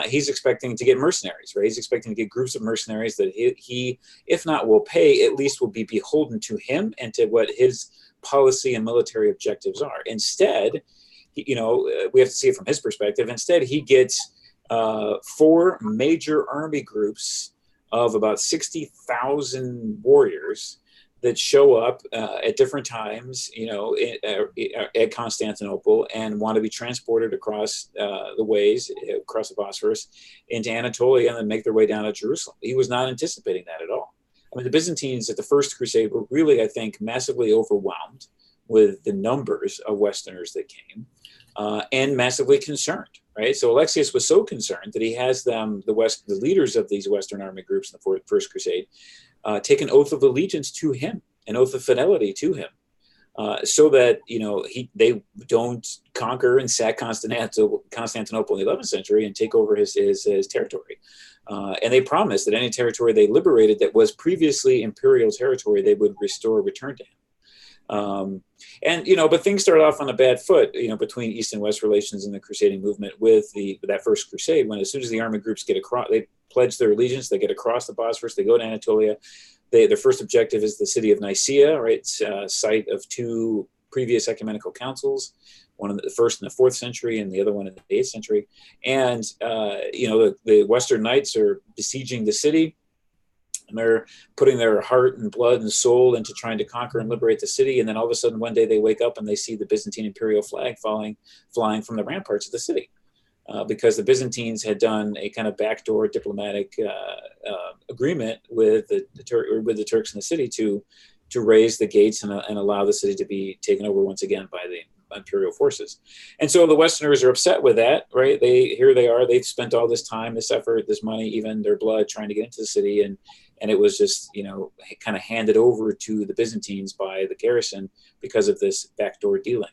He's expecting to get mercenaries, right? He's expecting to get groups of mercenaries that he, if not will pay, at least will be beholden to him and to what his policy and military objectives are. Instead, we have to see it from his perspective. Instead, he gets 4 major army groups of about 60,000 warriors that show up at different times, at Constantinople, and want to be transported across the ways, across the Bosphorus, into Anatolia, and then make their way down to Jerusalem. He was not anticipating that at all. I mean, the Byzantines at the First Crusade were really, I think, massively overwhelmed with the numbers of Westerners that came, and massively concerned, right? So Alexius was so concerned that he has them, the leaders of these Western army groups in the First Crusade, take an oath of allegiance to him, an oath of fidelity to him, so that they don't conquer and sack Constantinople in the 11th century and take over his territory. And they promised that any territory they liberated that was previously imperial territory, they would return to him. But things started off on a bad foot, between East and West relations in the crusading movement with that First Crusade, when as soon as the army groups get across, they pledge their allegiance, they get across the Bosphorus, they go to Anatolia. Their first objective is the city of Nicaea, right? Site of 2 previous ecumenical councils, one in the first in the 4th century and the other one in the 8th century. And, the Western Knights are besieging the city. and they're putting their heart and blood and soul into trying to conquer and liberate the city. And then all of a sudden, one day they wake up and they see the Byzantine imperial flag flying from the ramparts of the city, because the Byzantines had done a kind of backdoor diplomatic agreement with the Turks in the city to raise the gates and allow the city to be taken over once again by the imperial forces. And so the Westerners are upset with that, right? Here they are, they've spent all this time, this effort, this money, even their blood trying to get into the city. And it was just, kind of handed over to the Byzantines by the garrison because of this backdoor dealing.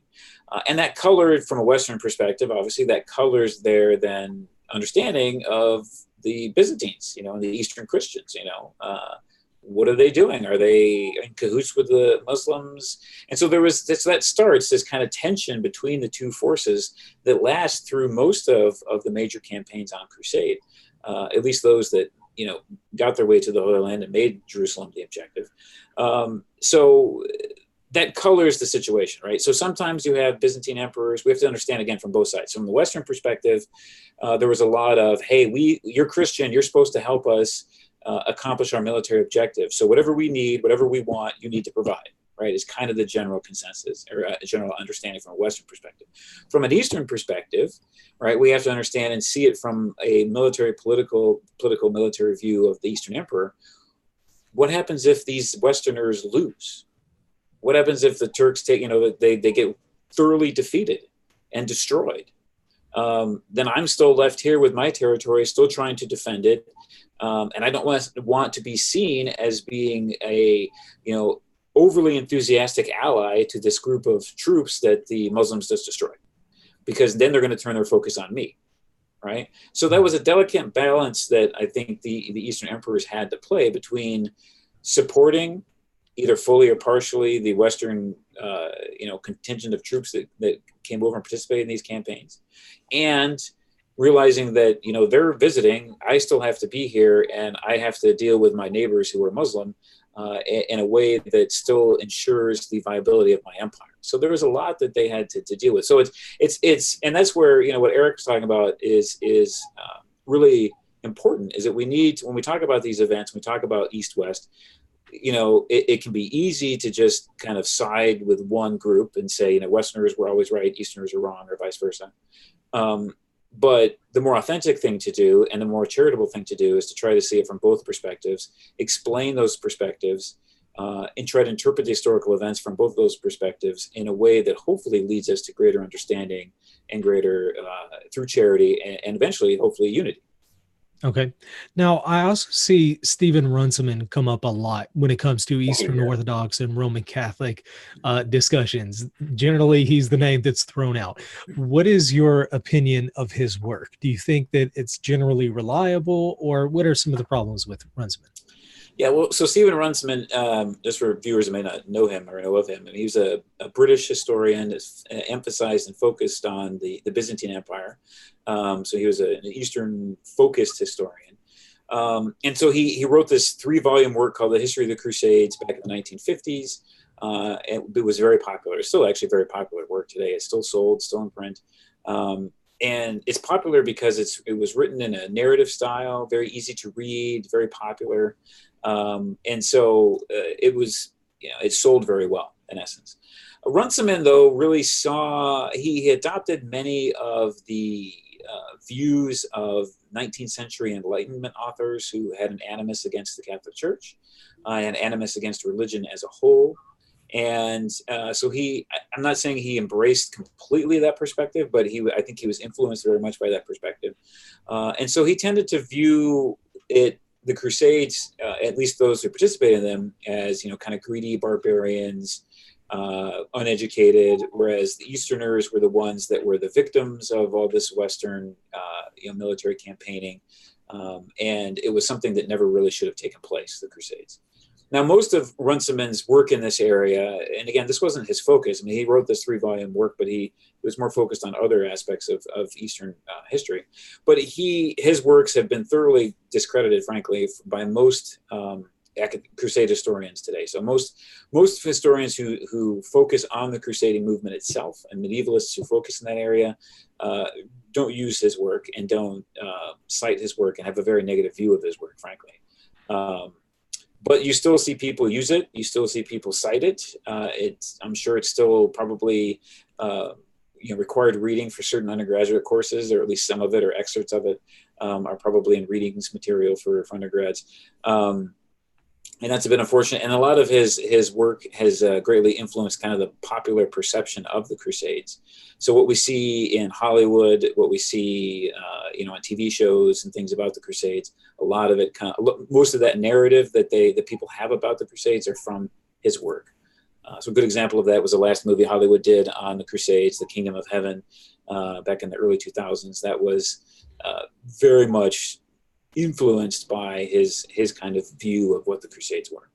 And that colored, from a Western perspective, obviously that colors their then understanding of the Byzantines, and the Eastern Christians, what are they doing? Are they in cahoots with the Muslims? And so that starts this kind of tension between the two forces that lasts through most of the major campaigns on Crusade, at least those that, got their way to the Holy Land and made Jerusalem the objective. So that colors the situation, right? So sometimes you have Byzantine emperors. We have to understand, again, from both sides. From the Western perspective, there was a lot of, hey, you're Christian, you're supposed to help us accomplish our military objectives. So whatever we need, whatever we want, you need to provide, right? Is kind of the general consensus or a general understanding from a Western perspective. From an Eastern perspective, right, we have to understand and see it from a political military view of the Eastern Emperor. What happens if these Westerners lose? What happens if the Turks they get thoroughly defeated and destroyed? Then I'm still left here with my territory, still trying to defend it. And I don't want to be seen as being a, overly enthusiastic ally to this group of troops that the Muslims just destroyed, because then they're going to turn their focus on me, right? So that was a delicate balance that I think the Eastern emperors had to play between supporting either fully or partially the Western, contingent of troops that came over and participated in these campaigns, and realizing that, they're visiting, I still have to be here, and I have to deal with my neighbors who are Muslim in a way that still ensures the viability of my empire. So there was a lot that they had to deal with. So it's and that's where, what Erick's talking about is really important, is that we need, when we talk about these events, when we talk about East-West, it can be easy to just kind of side with one group and say, Westerners were always right, Easterners are wrong, or vice versa. But the more authentic thing to do, and the more charitable thing to do, is to try to see it from both perspectives, explain those perspectives, and try to interpret the historical events from both those perspectives in a way that hopefully leads us to greater understanding and greater, through charity, and eventually, hopefully, unity. Okay. Now, I also see Stephen Runciman come up a lot when it comes to Eastern Orthodox and Roman Catholic discussions. Generally, he's the name that's thrown out. What is your opinion of his work? Do you think that it's generally reliable, or what are some of the problems with Runciman? Yeah, well, so Stephen Runciman, just for viewers who may not know him or know of him, he was a British historian that's emphasized and focused on the Byzantine Empire. So he was an Eastern-focused historian. And so he wrote this 3-volume work called The History of the Crusades back in the 1950s. And it was very popular. It's still actually a very popular work today. It's still sold, still in print. And it's popular because it was written in a narrative style, very easy to read, very popular. And so it was, it sold very well, in essence. Runciman, though, really he adopted many of the views of 19th century Enlightenment authors who had an animus against the Catholic Church, and animus against religion as a whole. And so I'm not saying he embraced completely that perspective, but I think he was influenced very much by that perspective. And so he tended to view the Crusades, at least those who participated in them, as, kind of greedy barbarians, uneducated, whereas the Easterners were the ones that were the victims of all this Western, military campaigning. And it was something that never really should have taken place, the Crusades. Now, most of Runciman's work in this area, and again, this wasn't his focus. I mean, he wrote this 3-volume work, but he was more focused on other aspects of Eastern history. But his works have been thoroughly discredited, frankly, by most Crusade historians today. So most historians who focus on the Crusading movement itself, and medievalists who focus in that area, don't use his work and don't cite his work, and have a very negative view of his work, frankly. But you still see people use it. You still see people cite it. I'm sure it's still probably required reading for certain undergraduate courses, or at least some of it, or excerpts of it are probably in readings material for undergrads. And that's been unfortunate. And a lot of his work has greatly influenced kind of the popular perception of the Crusades. So what we see in Hollywood, what we see, on TV shows and things about the Crusades, a lot of it most of that narrative that people have about the Crusades are from his work. So a good example of that was the last movie Hollywood did on the Crusades, The Kingdom of Heaven, back in the early 2000s. That was very much influenced by his kind of view of what the Crusades were.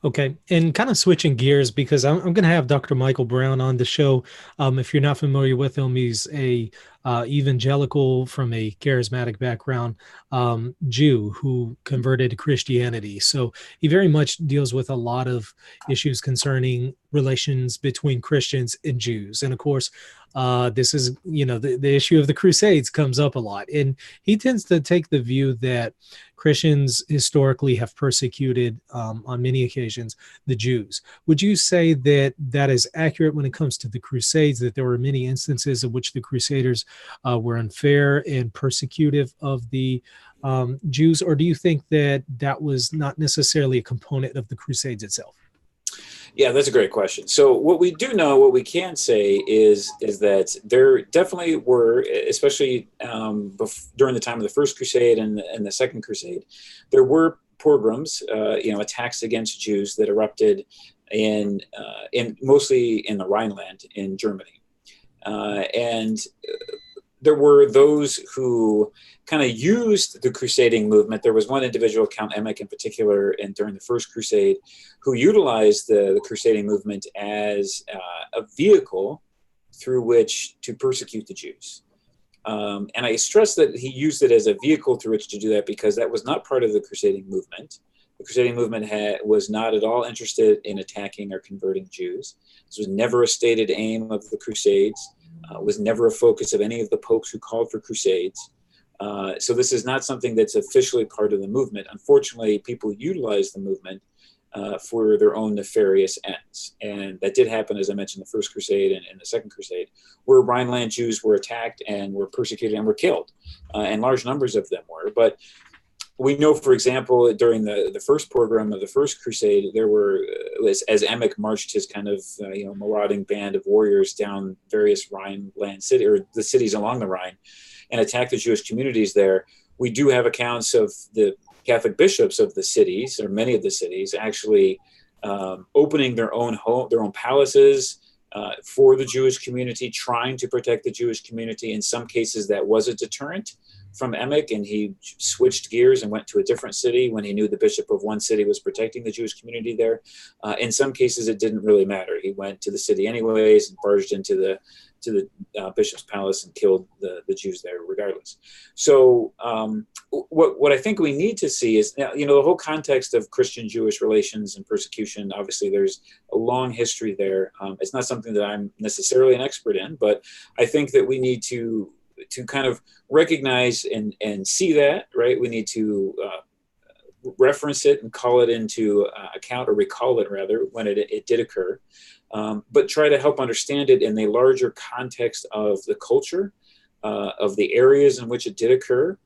Okay, and kind of switching gears, because I'm going to have Dr. Michael Brown on the show. If you're not familiar with him, he's a evangelical from a charismatic background, Jew who converted to Christianity. So he very much deals with a lot of issues concerning relations between Christians and Jews. And of course, this is, the issue of the Crusades comes up a lot. And he tends to take the view that Christians historically have persecuted, on many occasions, the Jews. Would you say that that is accurate when it comes to the Crusades, that there were many instances in which the Crusaders were unfair and persecutive of the Jews? Or do you think that that was not necessarily a component of the Crusades itself? Yeah, that's a great question. So what we do know, what we can say is that there definitely were, especially during the time of the First Crusade and the Second Crusade, there were pogroms, attacks against Jews that erupted in mostly in the Rhineland in Germany, and there were those who kind of used the crusading movement. There was one individual, Count Emmerich in particular, and during the First Crusade, who utilized the crusading movement as a vehicle through which to persecute the Jews. And I stress that he used it as a vehicle through which to do that because that was not part of the crusading movement. The crusading movement was not at all interested in attacking or converting Jews. This was never a stated aim of the Crusades. Was never a focus of any of the popes who called for crusades. So this is not something that's officially part of the movement. Unfortunately, people utilize the movement for their own nefarious ends. And that did happen, as I mentioned, the First Crusade and the Second Crusade, where Rhineland Jews were attacked and were persecuted and were killed. And large numbers of them were. But we know, for example, during the first program of the First Crusade, there were, as Emmerich marched his kind of marauding band of warriors down various Rhineland cities, or the cities along the Rhine, and attacked the Jewish communities there. We do have accounts of the Catholic bishops of the cities, or many of the cities, actually opening their own palaces for the Jewish community, trying to protect the Jewish community. In some cases, that was a deterrent from Emmerich, and he switched gears and went to a different city when he knew the bishop of one city was protecting the Jewish community there. In some cases, it didn't really matter. He went to the city anyways and barged into the bishop's palace and killed the Jews there regardless. So what I think we need to see is, the whole context of Christian-Jewish relations and persecution. Obviously, there's a long history there. It's not something that I'm necessarily an expert in, but I think that we need to kind of recognize and see that, right? We need to reference it and call it into account, or recall it rather, when it did occur, but try to help understand it in the larger context of the culture, of the areas in which it did occur,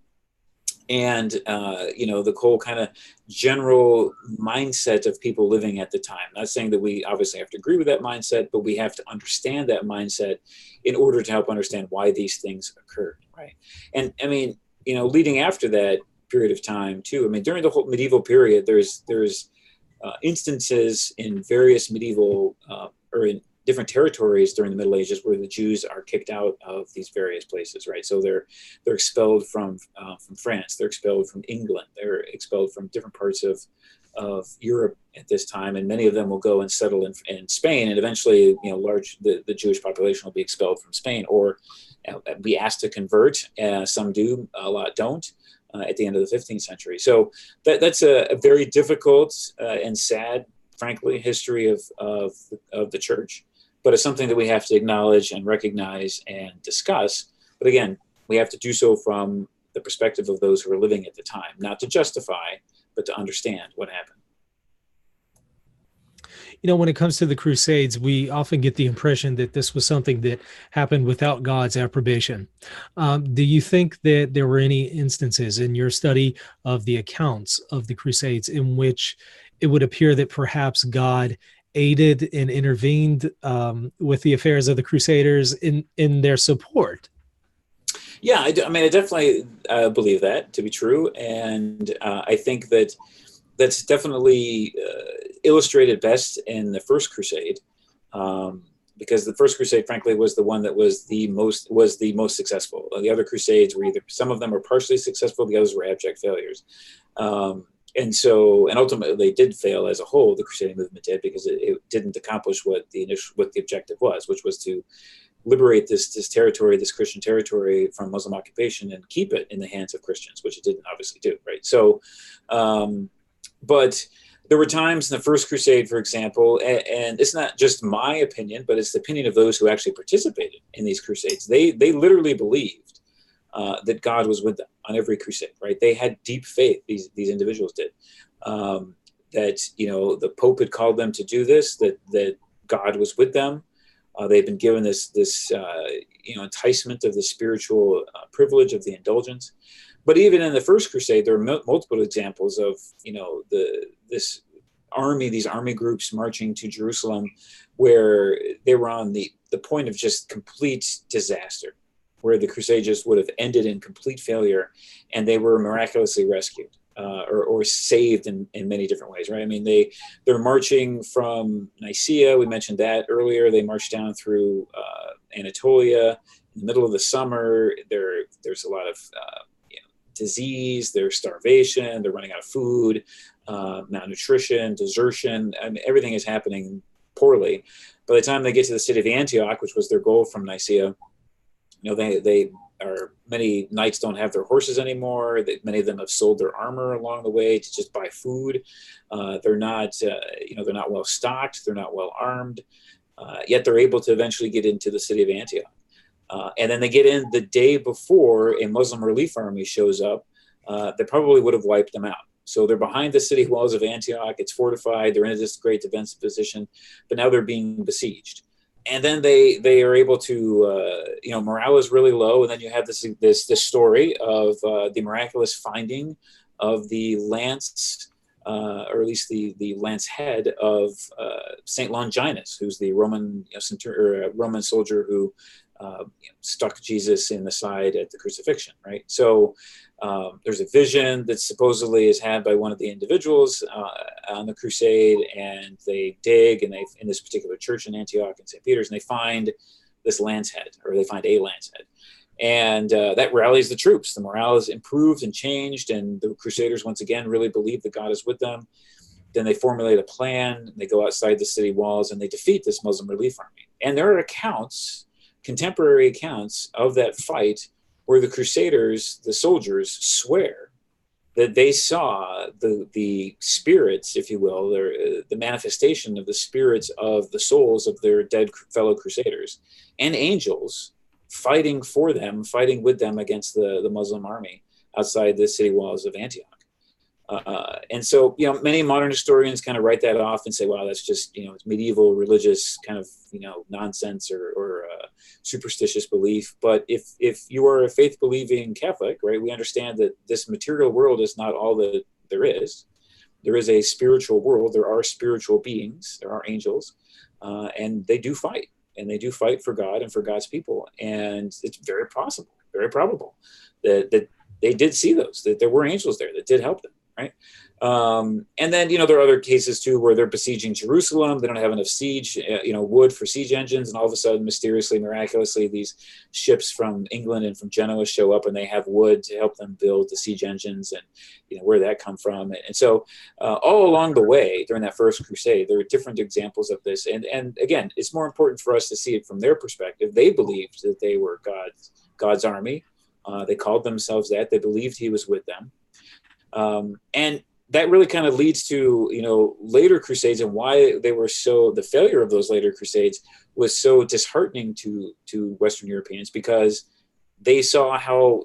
and the whole kind of general mindset of people living at the time. Not saying that we obviously have to agree with that mindset, but we have to understand that mindset in order to help understand why these things occurred, right? And I mean, leading after that period of time too, I mean, during the whole medieval period, there's instances in various medieval or in different territories during the Middle Ages where the Jews are kicked out of these various places, right? So they're expelled from France, they're expelled from England, they're expelled from different parts of Europe at this time, and many of them will go and settle in Spain, and eventually, the Jewish population will be expelled from Spain or be asked to convert. Some do, a lot don't. At the end of the 15th century. So that's a very difficult and sad, frankly, history of the church, but it's something that we have to acknowledge and recognize and discuss. But again, we have to do so from the perspective of those who are living at the time, not to justify, but to understand what happened. when it comes to the Crusades, we often get the impression that this was something that happened without God's approbation. Do you think that there were any instances in your study of the accounts of the Crusades in which it would appear that perhaps God aided and intervened with the affairs of the Crusaders in their support? Yeah, I definitely believe that to be true, and I think that's definitely illustrated best in the First Crusade, because the First Crusade, frankly, was the one that was the most successful. The other Crusades were some of them were partially successful, the others were abject failures, and ultimately they did fail as a whole. The Crusading movement did, because it didn't accomplish what the objective was, which was to liberate this territory, this Christian territory, from Muslim occupation and keep it in the hands of Christians, which it didn't obviously do, right? So, but there were times in the First Crusade, for example, and it's not just my opinion, but it's the opinion of those who actually participated in these Crusades. They literally believed that God was with them on every crusade, right? They had deep faith, these individuals did, that, the Pope had called them to do this, that God was with them. They've been given this enticement of the spiritual privilege of the indulgence. But even in the First Crusade, there are multiple examples of these army groups marching to Jerusalem, where they were on the point of just complete disaster, where the crusade just would have ended in complete failure, and they were miraculously rescued. Or saved in many different ways, right? I mean, they're marching from Nicaea. We mentioned that earlier. They march down through Anatolia in the middle of the summer. There's a lot of disease. There's starvation. They're running out of food, malnutrition, desertion. I mean, everything is happening poorly. By the time they get to the city of Antioch, which was their goal from Nicaea, many knights don't have their horses anymore. Many of them have sold their armor along the way to just buy food. They're not they're not well stocked. They're not well armed. Yet they're able to eventually get into the city of Antioch. And then they get in the day before a Muslim relief army shows up that probably would have wiped them out. So they're behind the city walls of Antioch. It's fortified. They're in this great defensive position, but now they're being besieged. And then they are able to, morale is really low. And then you have this story of the miraculous finding of the lance, or at least the lance head of Saint Longinus, who's the Roman Roman soldier who stuck Jesus in the side at the crucifixion, right? So there's a vision that supposedly is had by one of the individuals on the crusade, and they dig, and they in this particular church in Antioch and St. Peter's, and they find this lance head, or they find a lance head. And that rallies the troops. The morale is improved and changed, and the Crusaders once again really believe that God is with them. Then they formulate a plan. They go outside the city walls, and they defeat this Muslim relief army. And there are accounts, contemporary accounts of that fight, where the Crusaders, the soldiers, swear that they saw the spirits, if you will, the manifestation of the spirits of the souls of their dead fellow Crusaders and angels fighting for them, fighting with them against the Muslim army outside the city walls of Antioch. And so, many modern historians kind of write that off and say, wow, that's just, it's medieval religious kind of, nonsense or superstitious belief. But if you are a faith-believing Catholic, right, we understand that this material world is not all that there is. There is a spiritual world. There are spiritual beings. There are angels, and they do fight. And they do fight for God and for God's people. And it's very possible, very probable that they did see those, that there were angels there that did help them, right? And then, there are other cases too where they're besieging Jerusalem. They don't have enough siege, wood for siege engines. And all of a sudden, mysteriously, miraculously, these ships from England and from Genoa show up, and they have wood to help them build the siege engines. And, where did that come from? And so all along the way during that First Crusade, there are different examples of this. And again, it's more important for us to see it from their perspective. They believed that they were God's army. They called themselves that. They believed he was with them. And that really kind of leads to, later Crusades, and why the failure of those later Crusades was so disheartening to Western Europeans, because they saw how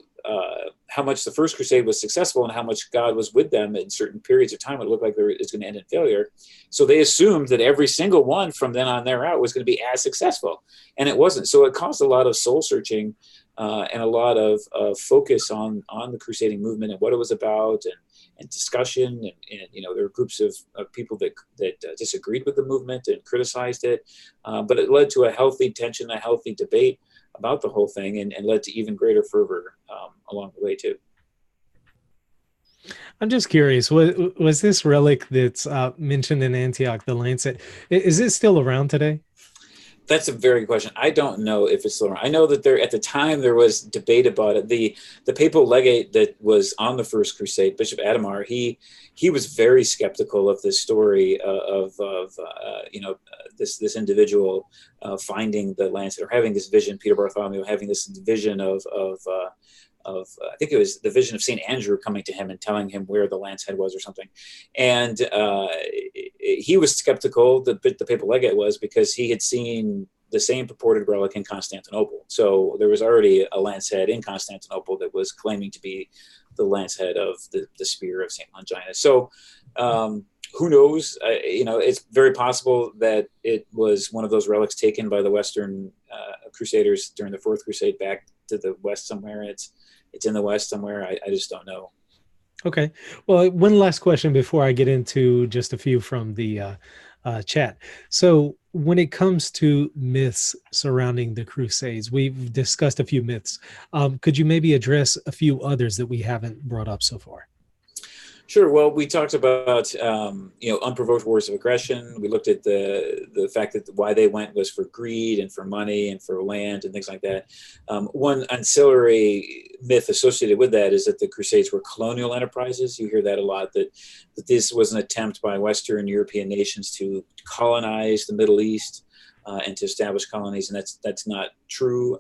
how much the First Crusade was successful and how much God was with them in certain periods of time. It looked like it's going to end in failure. So they assumed that every single one from then on there out was going to be as successful. And it wasn't. So it caused a lot of soul searching and a lot of focus on the crusading movement and what it was about, and discussion. And there were groups of people that disagreed with the movement and criticized it. But it led to a healthy tension, a healthy debate about the whole thing, and led to even greater fervor along the way too. I'm just curious, was this relic that's mentioned in Antioch, the lancet, is it still around today? That's a very good question. I don't know if it's still around. I know that at the time there was debate about it. The papal legate that was on the First Crusade, Bishop Adhemar, he was very skeptical of this story of this individual finding the lancet, or having this vision, Peter Bartholomew having this vision of I think it was the vision of St. Andrew coming to him and telling him where the lance head was or something. And he was skeptical, the papal legate was, because he had seen the same purported relic in Constantinople. So there was already a lance head in Constantinople that was claiming to be the lance head of the spear of St. Longinus. So who knows? It's very possible that it was one of those relics taken by the Western Crusaders during the Fourth Crusade back to the West somewhere. It's in the West somewhere. I just don't know. Okay. Well, one last question before I get into just a few from the chat. So when it comes to myths surrounding the Crusades, we've discussed a few myths. Could you maybe address a few others that we haven't brought up so far? Sure. Well, we talked about unprovoked wars of aggression. We looked at the fact that why they went was for greed and for money and for land and things like that. One ancillary myth associated with that is that the Crusades were colonial enterprises. You hear that a lot, that this was an attempt by Western European nations to colonize the Middle East and to establish colonies, and that's not true.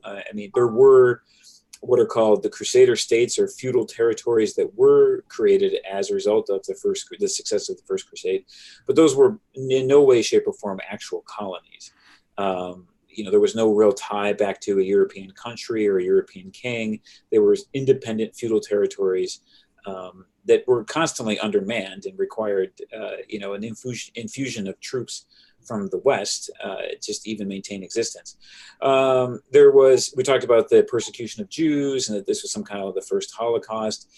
There were what are called the Crusader States, or feudal territories, that were created as a result of the success of the First Crusade, but those were in no way, shape, or form actual colonies. There was no real tie back to a European country or a European king. They were independent feudal territories that were constantly undermanned and required, an infusion of troops from the West just even maintain existence. We talked about the persecution of Jews, and that this was some kind of the first Holocaust,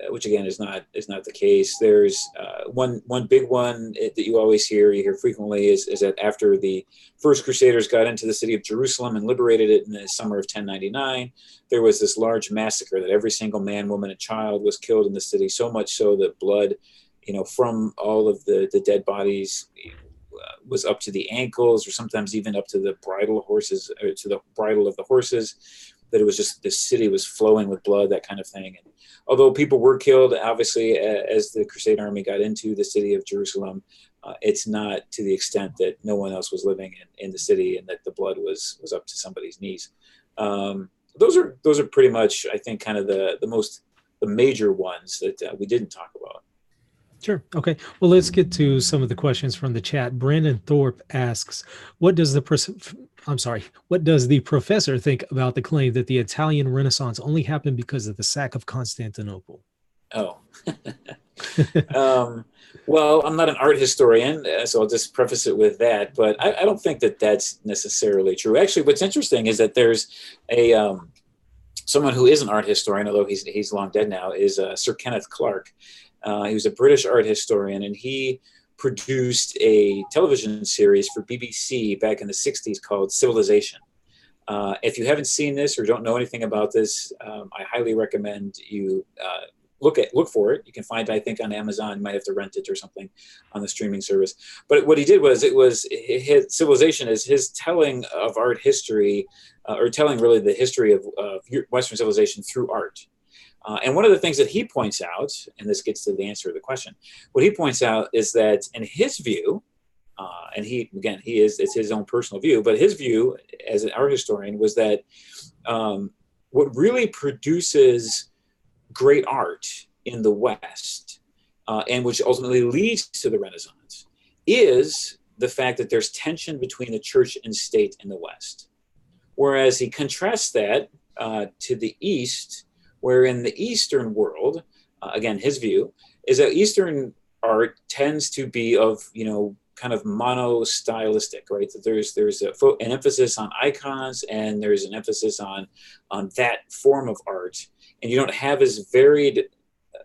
which again is not the case. There's one big one that you hear frequently is that after the first Crusaders got into the city of Jerusalem and liberated it in the summer of 1099, there was this large massacre that every single man, woman, and child was killed in the city, so much so that blood from all of the dead bodies was up to the ankles, or sometimes even up to the bridle of the horses, that it was just, the city was flowing with blood, that kind of thing. And although people were killed, obviously, as the Crusade army got into the city of Jerusalem, it's not to the extent that no one else was living in the city and that the blood was up to somebody's knees. Those are pretty much, I think, kind of the major ones that we didn't talk about. Sure. Okay. Well, let's get to some of the questions from the chat. Brandon Thorpe asks, what does the professor think about the claim that the Italian Renaissance only happened because of the sack of Constantinople? Oh. Well, I'm not an art historian, so I'll just preface it with that, but I don't think that that's necessarily true. Actually, what's interesting is that there's someone who is an art historian, although he's long dead now, is Sir Kenneth Clark. He was a British art historian, and he produced a television series for BBC back in the 60s called Civilization. If you haven't seen this or don't know anything about this, I highly recommend you look for it. You can find it, I think, on Amazon. You might have to rent it or something on the streaming service. But what he did was, his Civilization is his telling of art history, or telling really the history of Western civilization through art. And one of the things that he points out, and this gets to the answer to the question, what he points out is that in his view, and it's his own personal view, but his view as an art historian was that what really produces great art in the West, and which ultimately leads to the Renaissance, is the fact that there's tension between the church and state in the West. Whereas he contrasts that to the east, where in the Eastern world, again, his view is that Eastern art tends to be of, kind of monostylistic, right? That there's an emphasis on icons, and there's an emphasis on that form of art, and you don't have as varied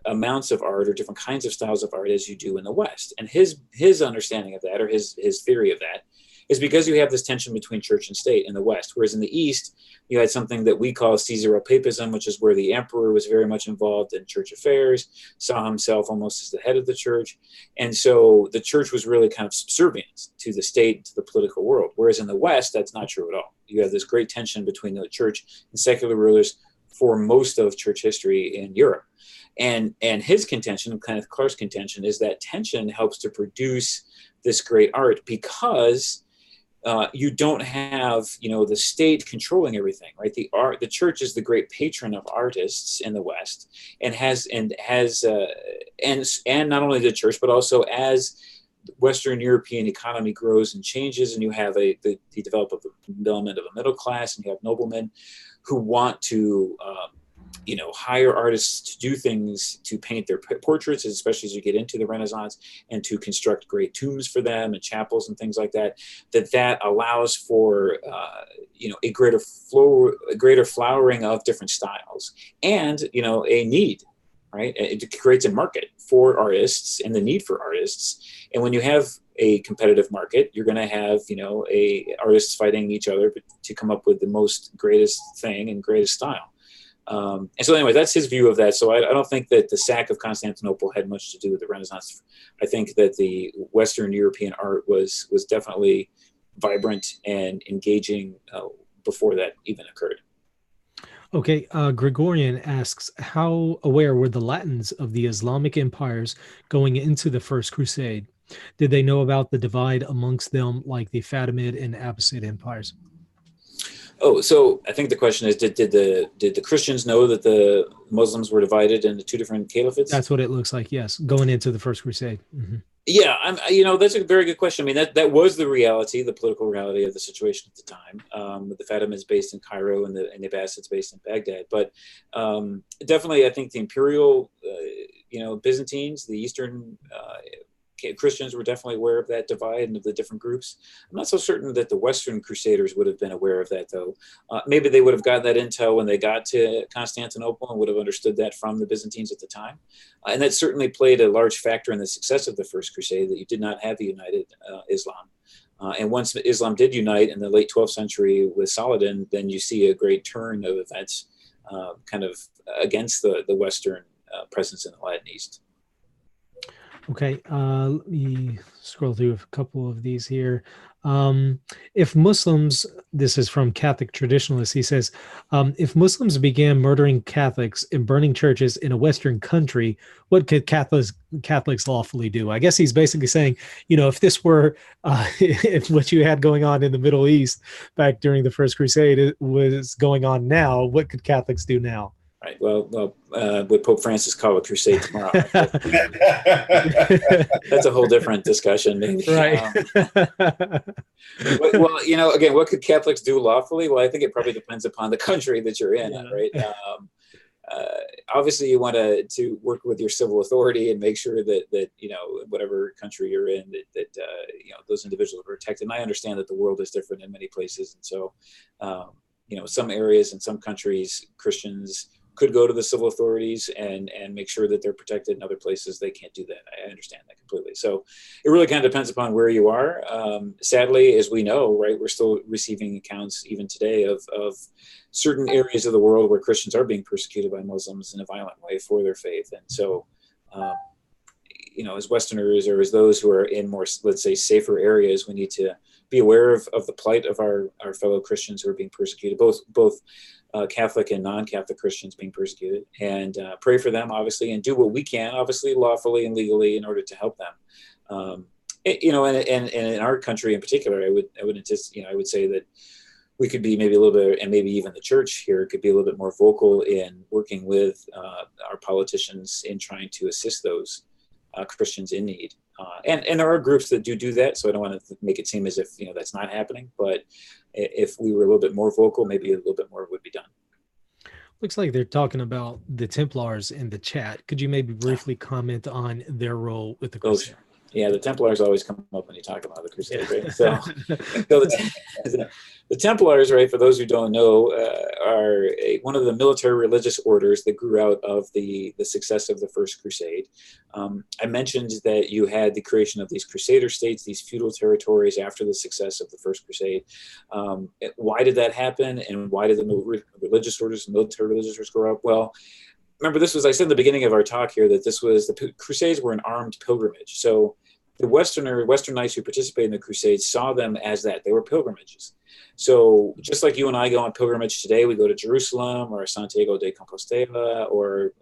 amounts of art or different kinds of styles of art as you do in the West. And his understanding of that, or his theory of that, is because you have this tension between church and state in the West, whereas in the East, you had something that we call Caesaropapism, which is where the emperor was very much involved in church affairs, saw himself almost as the head of the church. And so the church was really kind of subservient to the state, to the political world. Whereas in the West, that's not true at all. You have this great tension between the church and secular rulers for most of church history in Europe. And his contention, kind of Clark's contention, is that tension helps to produce this great art because you don't have, the state controlling everything, right? The church is the great patron of artists in the West, and not only the church, but also as Western European economy grows and changes, and you have the development of a middle class, and you have noblemen who want to hire artists to do things, to paint their portraits, especially as you get into the Renaissance, and to construct great tombs for them and chapels and things like that. That allows for a greater flowering of different styles, and a need, right? It creates a market for artists and the need for artists. And when you have a competitive market, you're going to have artists fighting each other to come up with the greatest thing and greatest style. And so anyway, that's his view of that. So I don't think that the sack of Constantinople had much to do with the Renaissance. I think that the Western European art was definitely vibrant and engaging before that even occurred. Okay, Gregorian asks, how aware were the Latins of the Islamic empires going into the First Crusade? Did they know about the divide amongst them like the Fatimid and Abbasid empires? Oh, so I think the question is, did the Christians know that the Muslims were divided into two different caliphates? That's what it looks like, yes, going into the First Crusade. Mm-hmm. Yeah, that's a very good question. I mean, that was the reality, the political reality of the situation at the time, with the Fatimids based in Cairo and the Abbasids based in Baghdad. But definitely, I think the imperial, Byzantines, the Eastern Christians were definitely aware of that divide and of the different groups. I'm not so certain that the Western Crusaders would have been aware of that, though. Maybe they would have gotten that intel when they got to Constantinople and would have understood that from the Byzantines at the time. And that certainly played a large factor in the success of the First Crusade, that you did not have a united Islam. And once Islam did unite in the late 12th century with Saladin, then you see a great turn of events kind of against the Western presence in the Latin East. Okay, let me scroll through a couple of these here. If Muslims, this is from Catholic Traditionalists, he says, if Muslims began murdering Catholics and burning churches in a Western country, what could Catholics lawfully do? I guess he's basically saying, if this were if what you had going on in the Middle East back during the First Crusade was going on now, what could Catholics do now? Right. Well, would Pope Francis call a crusade tomorrow? That's a whole different discussion, maybe. Right. Well, again, what could Catholics do lawfully? Well, I think it probably depends upon the country that you're in, right? Obviously, you want to work with your civil authority and make sure that whatever country you're in, that those individuals are protected. And I understand that the world is different in many places, and so some areas in some countries, Christians could go to the civil authorities and make sure that they're protected. In other places, they can't do that. I understand that completely. So it really kind of depends upon where you are. Sadly, as we know, right, we're still receiving accounts even today of certain areas of the world where Christians are being persecuted by Muslims in a violent way for their faith. And so, as Westerners, or as those who are in more, let's say, safer areas, we need to be aware of the plight of our fellow Christians who are being persecuted, both Catholic and non-Catholic Christians being persecuted, and pray for them, obviously, and do what we can, obviously, lawfully and legally, in order to help them. And in our country in particular, I would say that we could be maybe a little bit, and maybe even the church here could be a little bit more vocal in working with our politicians in trying to assist those Christians in need. And there are groups that do that, so I don't want to make it seem as if that's not happening. But if we were a little bit more vocal, maybe a little bit more would be done. Looks like they're talking about the Templars in the chat. Could you maybe briefly comment on their role with the Crusade? Sure. Yeah, the Templars always come up when you talk about the Crusade, Yeah. right? So the Templars, right, for those who don't know, are one of the military religious orders that grew out of the success of the First Crusade. I mentioned that you had the creation of these Crusader States, these feudal territories after the success of the First Crusade. Why did that happen, and why did the religious orders, military religious orders grow up? Well, remember, this was, I said in the beginning of our talk here, that this was, the Crusades were an armed pilgrimage. So the Western knights who participated in the Crusades saw them as that. They were pilgrimages. So just like you and I go on pilgrimage today, we go to Jerusalem or Santiago de Compostela or,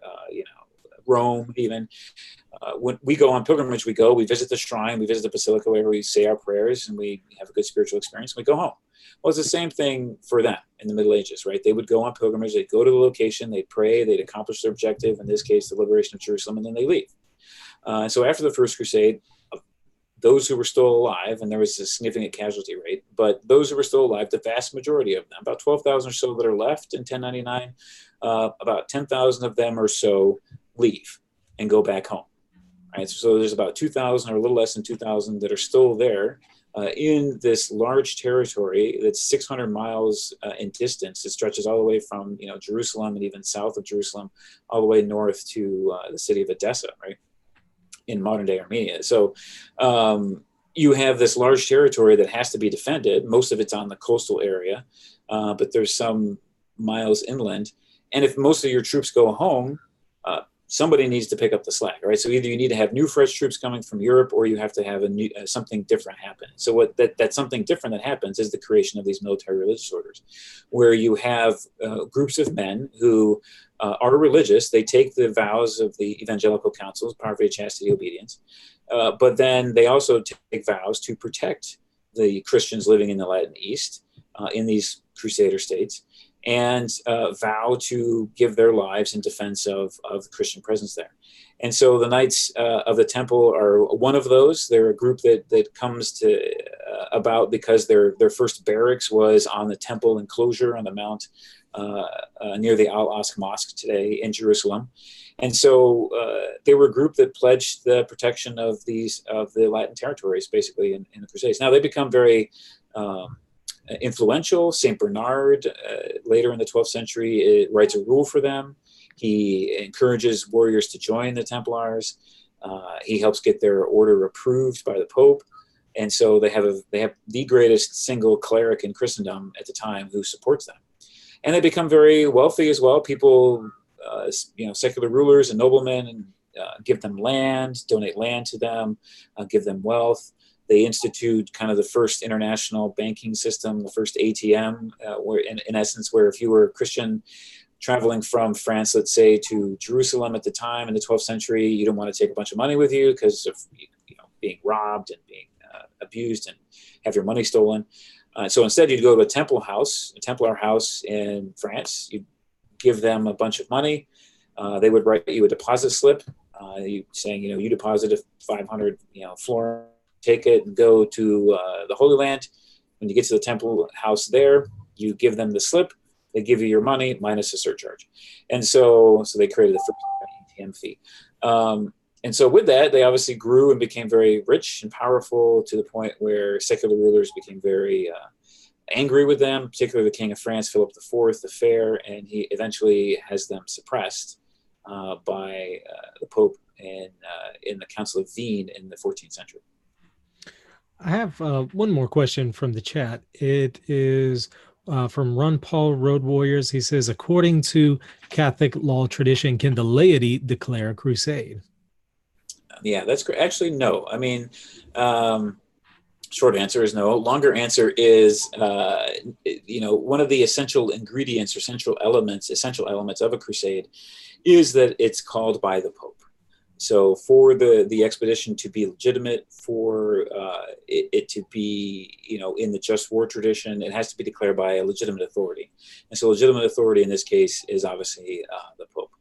Rome even. When we go on pilgrimage, we visit the shrine, we visit the basilica where we say our prayers and we have a good spiritual experience, and we go home. Well, it's the same thing for them in the Middle Ages, right? They would go on pilgrimage, they'd go to the location, they'd pray, they'd accomplish their objective, in this case, the liberation of Jerusalem, and then they leave. So after the First Crusade, those who were still alive, and there was a significant casualty rate, but those who were still alive, the vast majority of them, about 12,000 or so that are left in 1099, about 10,000 of them or so leave and go back home. Right? So there's about 2,000 or a little less than 2,000 that are still there in this large territory that's 600 miles in distance. It stretches all the way from Jerusalem and even south of Jerusalem, all the way north to the city of Edessa, right, in modern day Armenia. So you have this large territory that has to be defended. Most of it's on the coastal area, but there's some miles inland. And if most of your troops go home, somebody needs to pick up the slack, right? So either you need to have new fresh troops coming from Europe, or you have to have something different happen. So what that something different that happens is the creation of these military religious orders, where you have groups of men who are religious. They take the vows of the evangelical councils, poverty, chastity, obedience, but then they also take vows to protect the Christians living in the Latin East, in these Crusader states, and vow to give their lives in defense of the Christian presence there. And so the Knights of the Temple are one of those. They're a group that comes to about because their first barracks was on the temple enclosure on the mount near the Al-Aqsa Mosque today in Jerusalem. And so they were a group that pledged the protection of the Latin territories, basically, in the Crusades. Now they become very influential. Saint Bernard, later in the 12th century, writes a rule for them. He encourages warriors to join the Templars. He helps get their order approved by the Pope. And so they have the greatest single cleric in Christendom at the time who supports them. And they become very wealthy as well. People, secular rulers and noblemen, give them land, donate land to them, give them wealth. They institute kind of the first international banking system, the first ATM, where in essence, where if you were a Christian traveling from France, let's say, to Jerusalem at the time in the 12th century, you don't want to take a bunch of money with you because of being robbed and being abused and have your money stolen. So instead, you'd go to a Templar house in France. You'd give them a bunch of money. They would write you a deposit slip, saying, you deposited 500, florins. Take it and go to the Holy Land. When you get to the temple house there, you give them the slip. They give you your money minus a surcharge. And so they created the first ATM fee. And so with that, they obviously grew and became very rich and powerful to the point where secular rulers became very angry with them, particularly the King of France, Philip IV, the Fair, and he eventually has them suppressed by the Pope in the Council of Vienne in the 14th century. I have one more question from the chat. It is from Ron Paul Road Warriors. He says, according to Catholic law tradition, can the laity declare a crusade? Yeah, that's correct. Actually, no. I mean, short answer is no. Longer answer is, one of the essential ingredients or essential elements of a crusade is that it's called by the Pope. So for the expedition to be legitimate, for it to be, in the just war tradition, it has to be declared by a legitimate authority. And so legitimate authority in this case is obviously the Pope.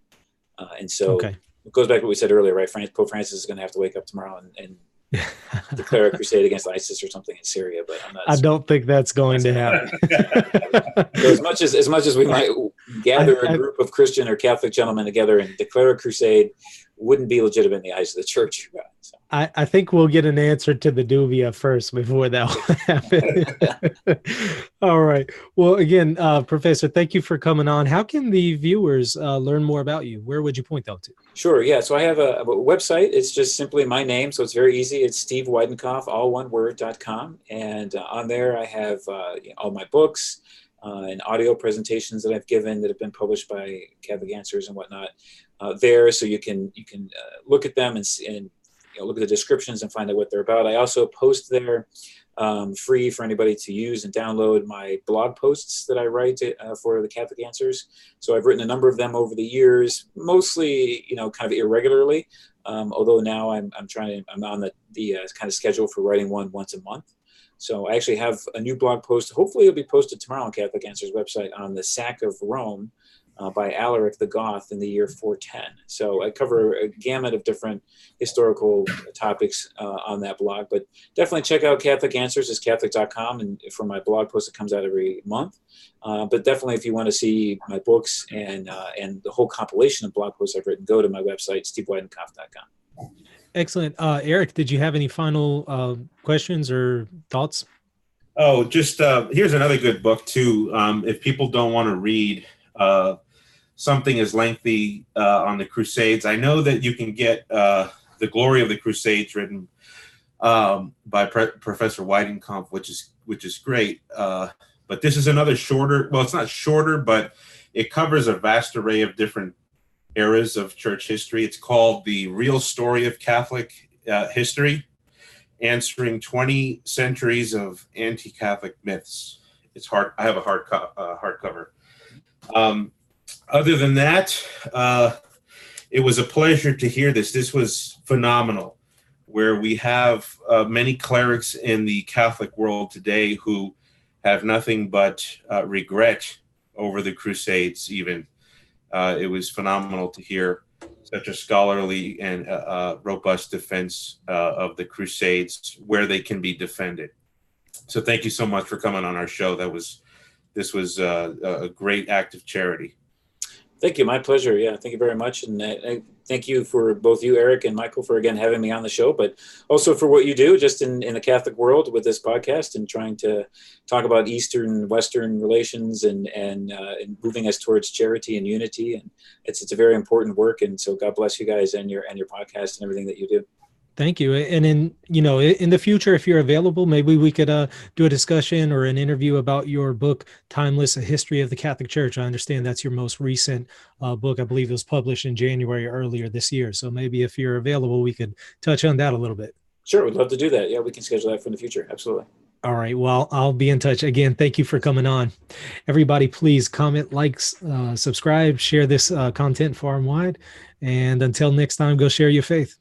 And so It goes back to what we said earlier, right? Pope Francis is going to have to wake up tomorrow and declare a crusade against ISIS or something in Syria, but I don't think that's going to happen. So as much as we might gather a group of Christian or Catholic gentlemen together and declare a crusade wouldn't be legitimate in the eyes of the church. So. I think we'll get an answer to the dubia first before that will happen. All right. Well, again, Professor, thank you for coming on. How can the viewers learn more about you? Where would you point them to? Sure. Yeah. So I have a website. It's just simply my name. So it's very easy. It's steveweidenkopf, all one word.com. And on there, I have all my books and audio presentations that I've given that have been published by Catholic Answers and whatnot there. So you can look at them and look at the descriptions and find out what they're about. I also post there free for anybody to use and download my blog posts that I write for the Catholic Answers. So I've written a number of them over the years, mostly, kind of irregularly. Although now I'm on the kind of schedule for writing one once a month. So I actually have a new blog post. Hopefully it'll be posted tomorrow on Catholic Answers website on the sack of Rome by Erick the Goth in the year 410. So I cover a gamut of different historical topics on that blog, but definitely check out Catholic Answers, it's Catholic.com, and for my blog post that comes out every month. But definitely if you want to see my books and the whole compilation of blog posts I've written, go to my website, steveweidenkopf.com. Excellent. Erick, did you have any final questions or thoughts? Oh, just here's another good book too. If people don't want to read something as lengthy on the Crusades, I know that you can get The Glory of the Crusades written by Professor Weidenkopf, which is great. But this is another shorter. Well, it's not shorter, but it covers a vast array of different eras of church history. It's called The Real Story of Catholic History, Answering 20 Centuries of Anti-Catholic Myths. It's hard. I have a hardcover. Other than that, it was a pleasure to hear this. This was phenomenal, where we have many clerics in the Catholic world today who have nothing but regret over the Crusades even. It was phenomenal to hear such a scholarly and robust defense of the Crusades where they can be defended. So thank you so much for coming on our show. This was a great act of charity. Thank you. My pleasure. Yeah, thank you very much. And thank you for both you, Erick, and Michael, for, again, having me on the show, but also for what you do just in the Catholic world with this podcast and trying to talk about Eastern-Western relations and moving us towards charity and unity. And it's a very important work. And so God bless you guys and your podcast and everything that you do. Thank you. And in the future, if you're available, maybe we could do a discussion or an interview about your book, Timeless: A History of the Catholic Church. I understand that's your most recent book. I believe it was published in January earlier this year. So maybe if you're available, we could touch on that a little bit. Sure. We'd love to do that. Yeah, we can schedule that for the future. Absolutely. All right. Well, I'll be in touch. Again, thank you for coming on. Everybody, please comment, like, subscribe, share this content far and wide. And until next time, go share your faith.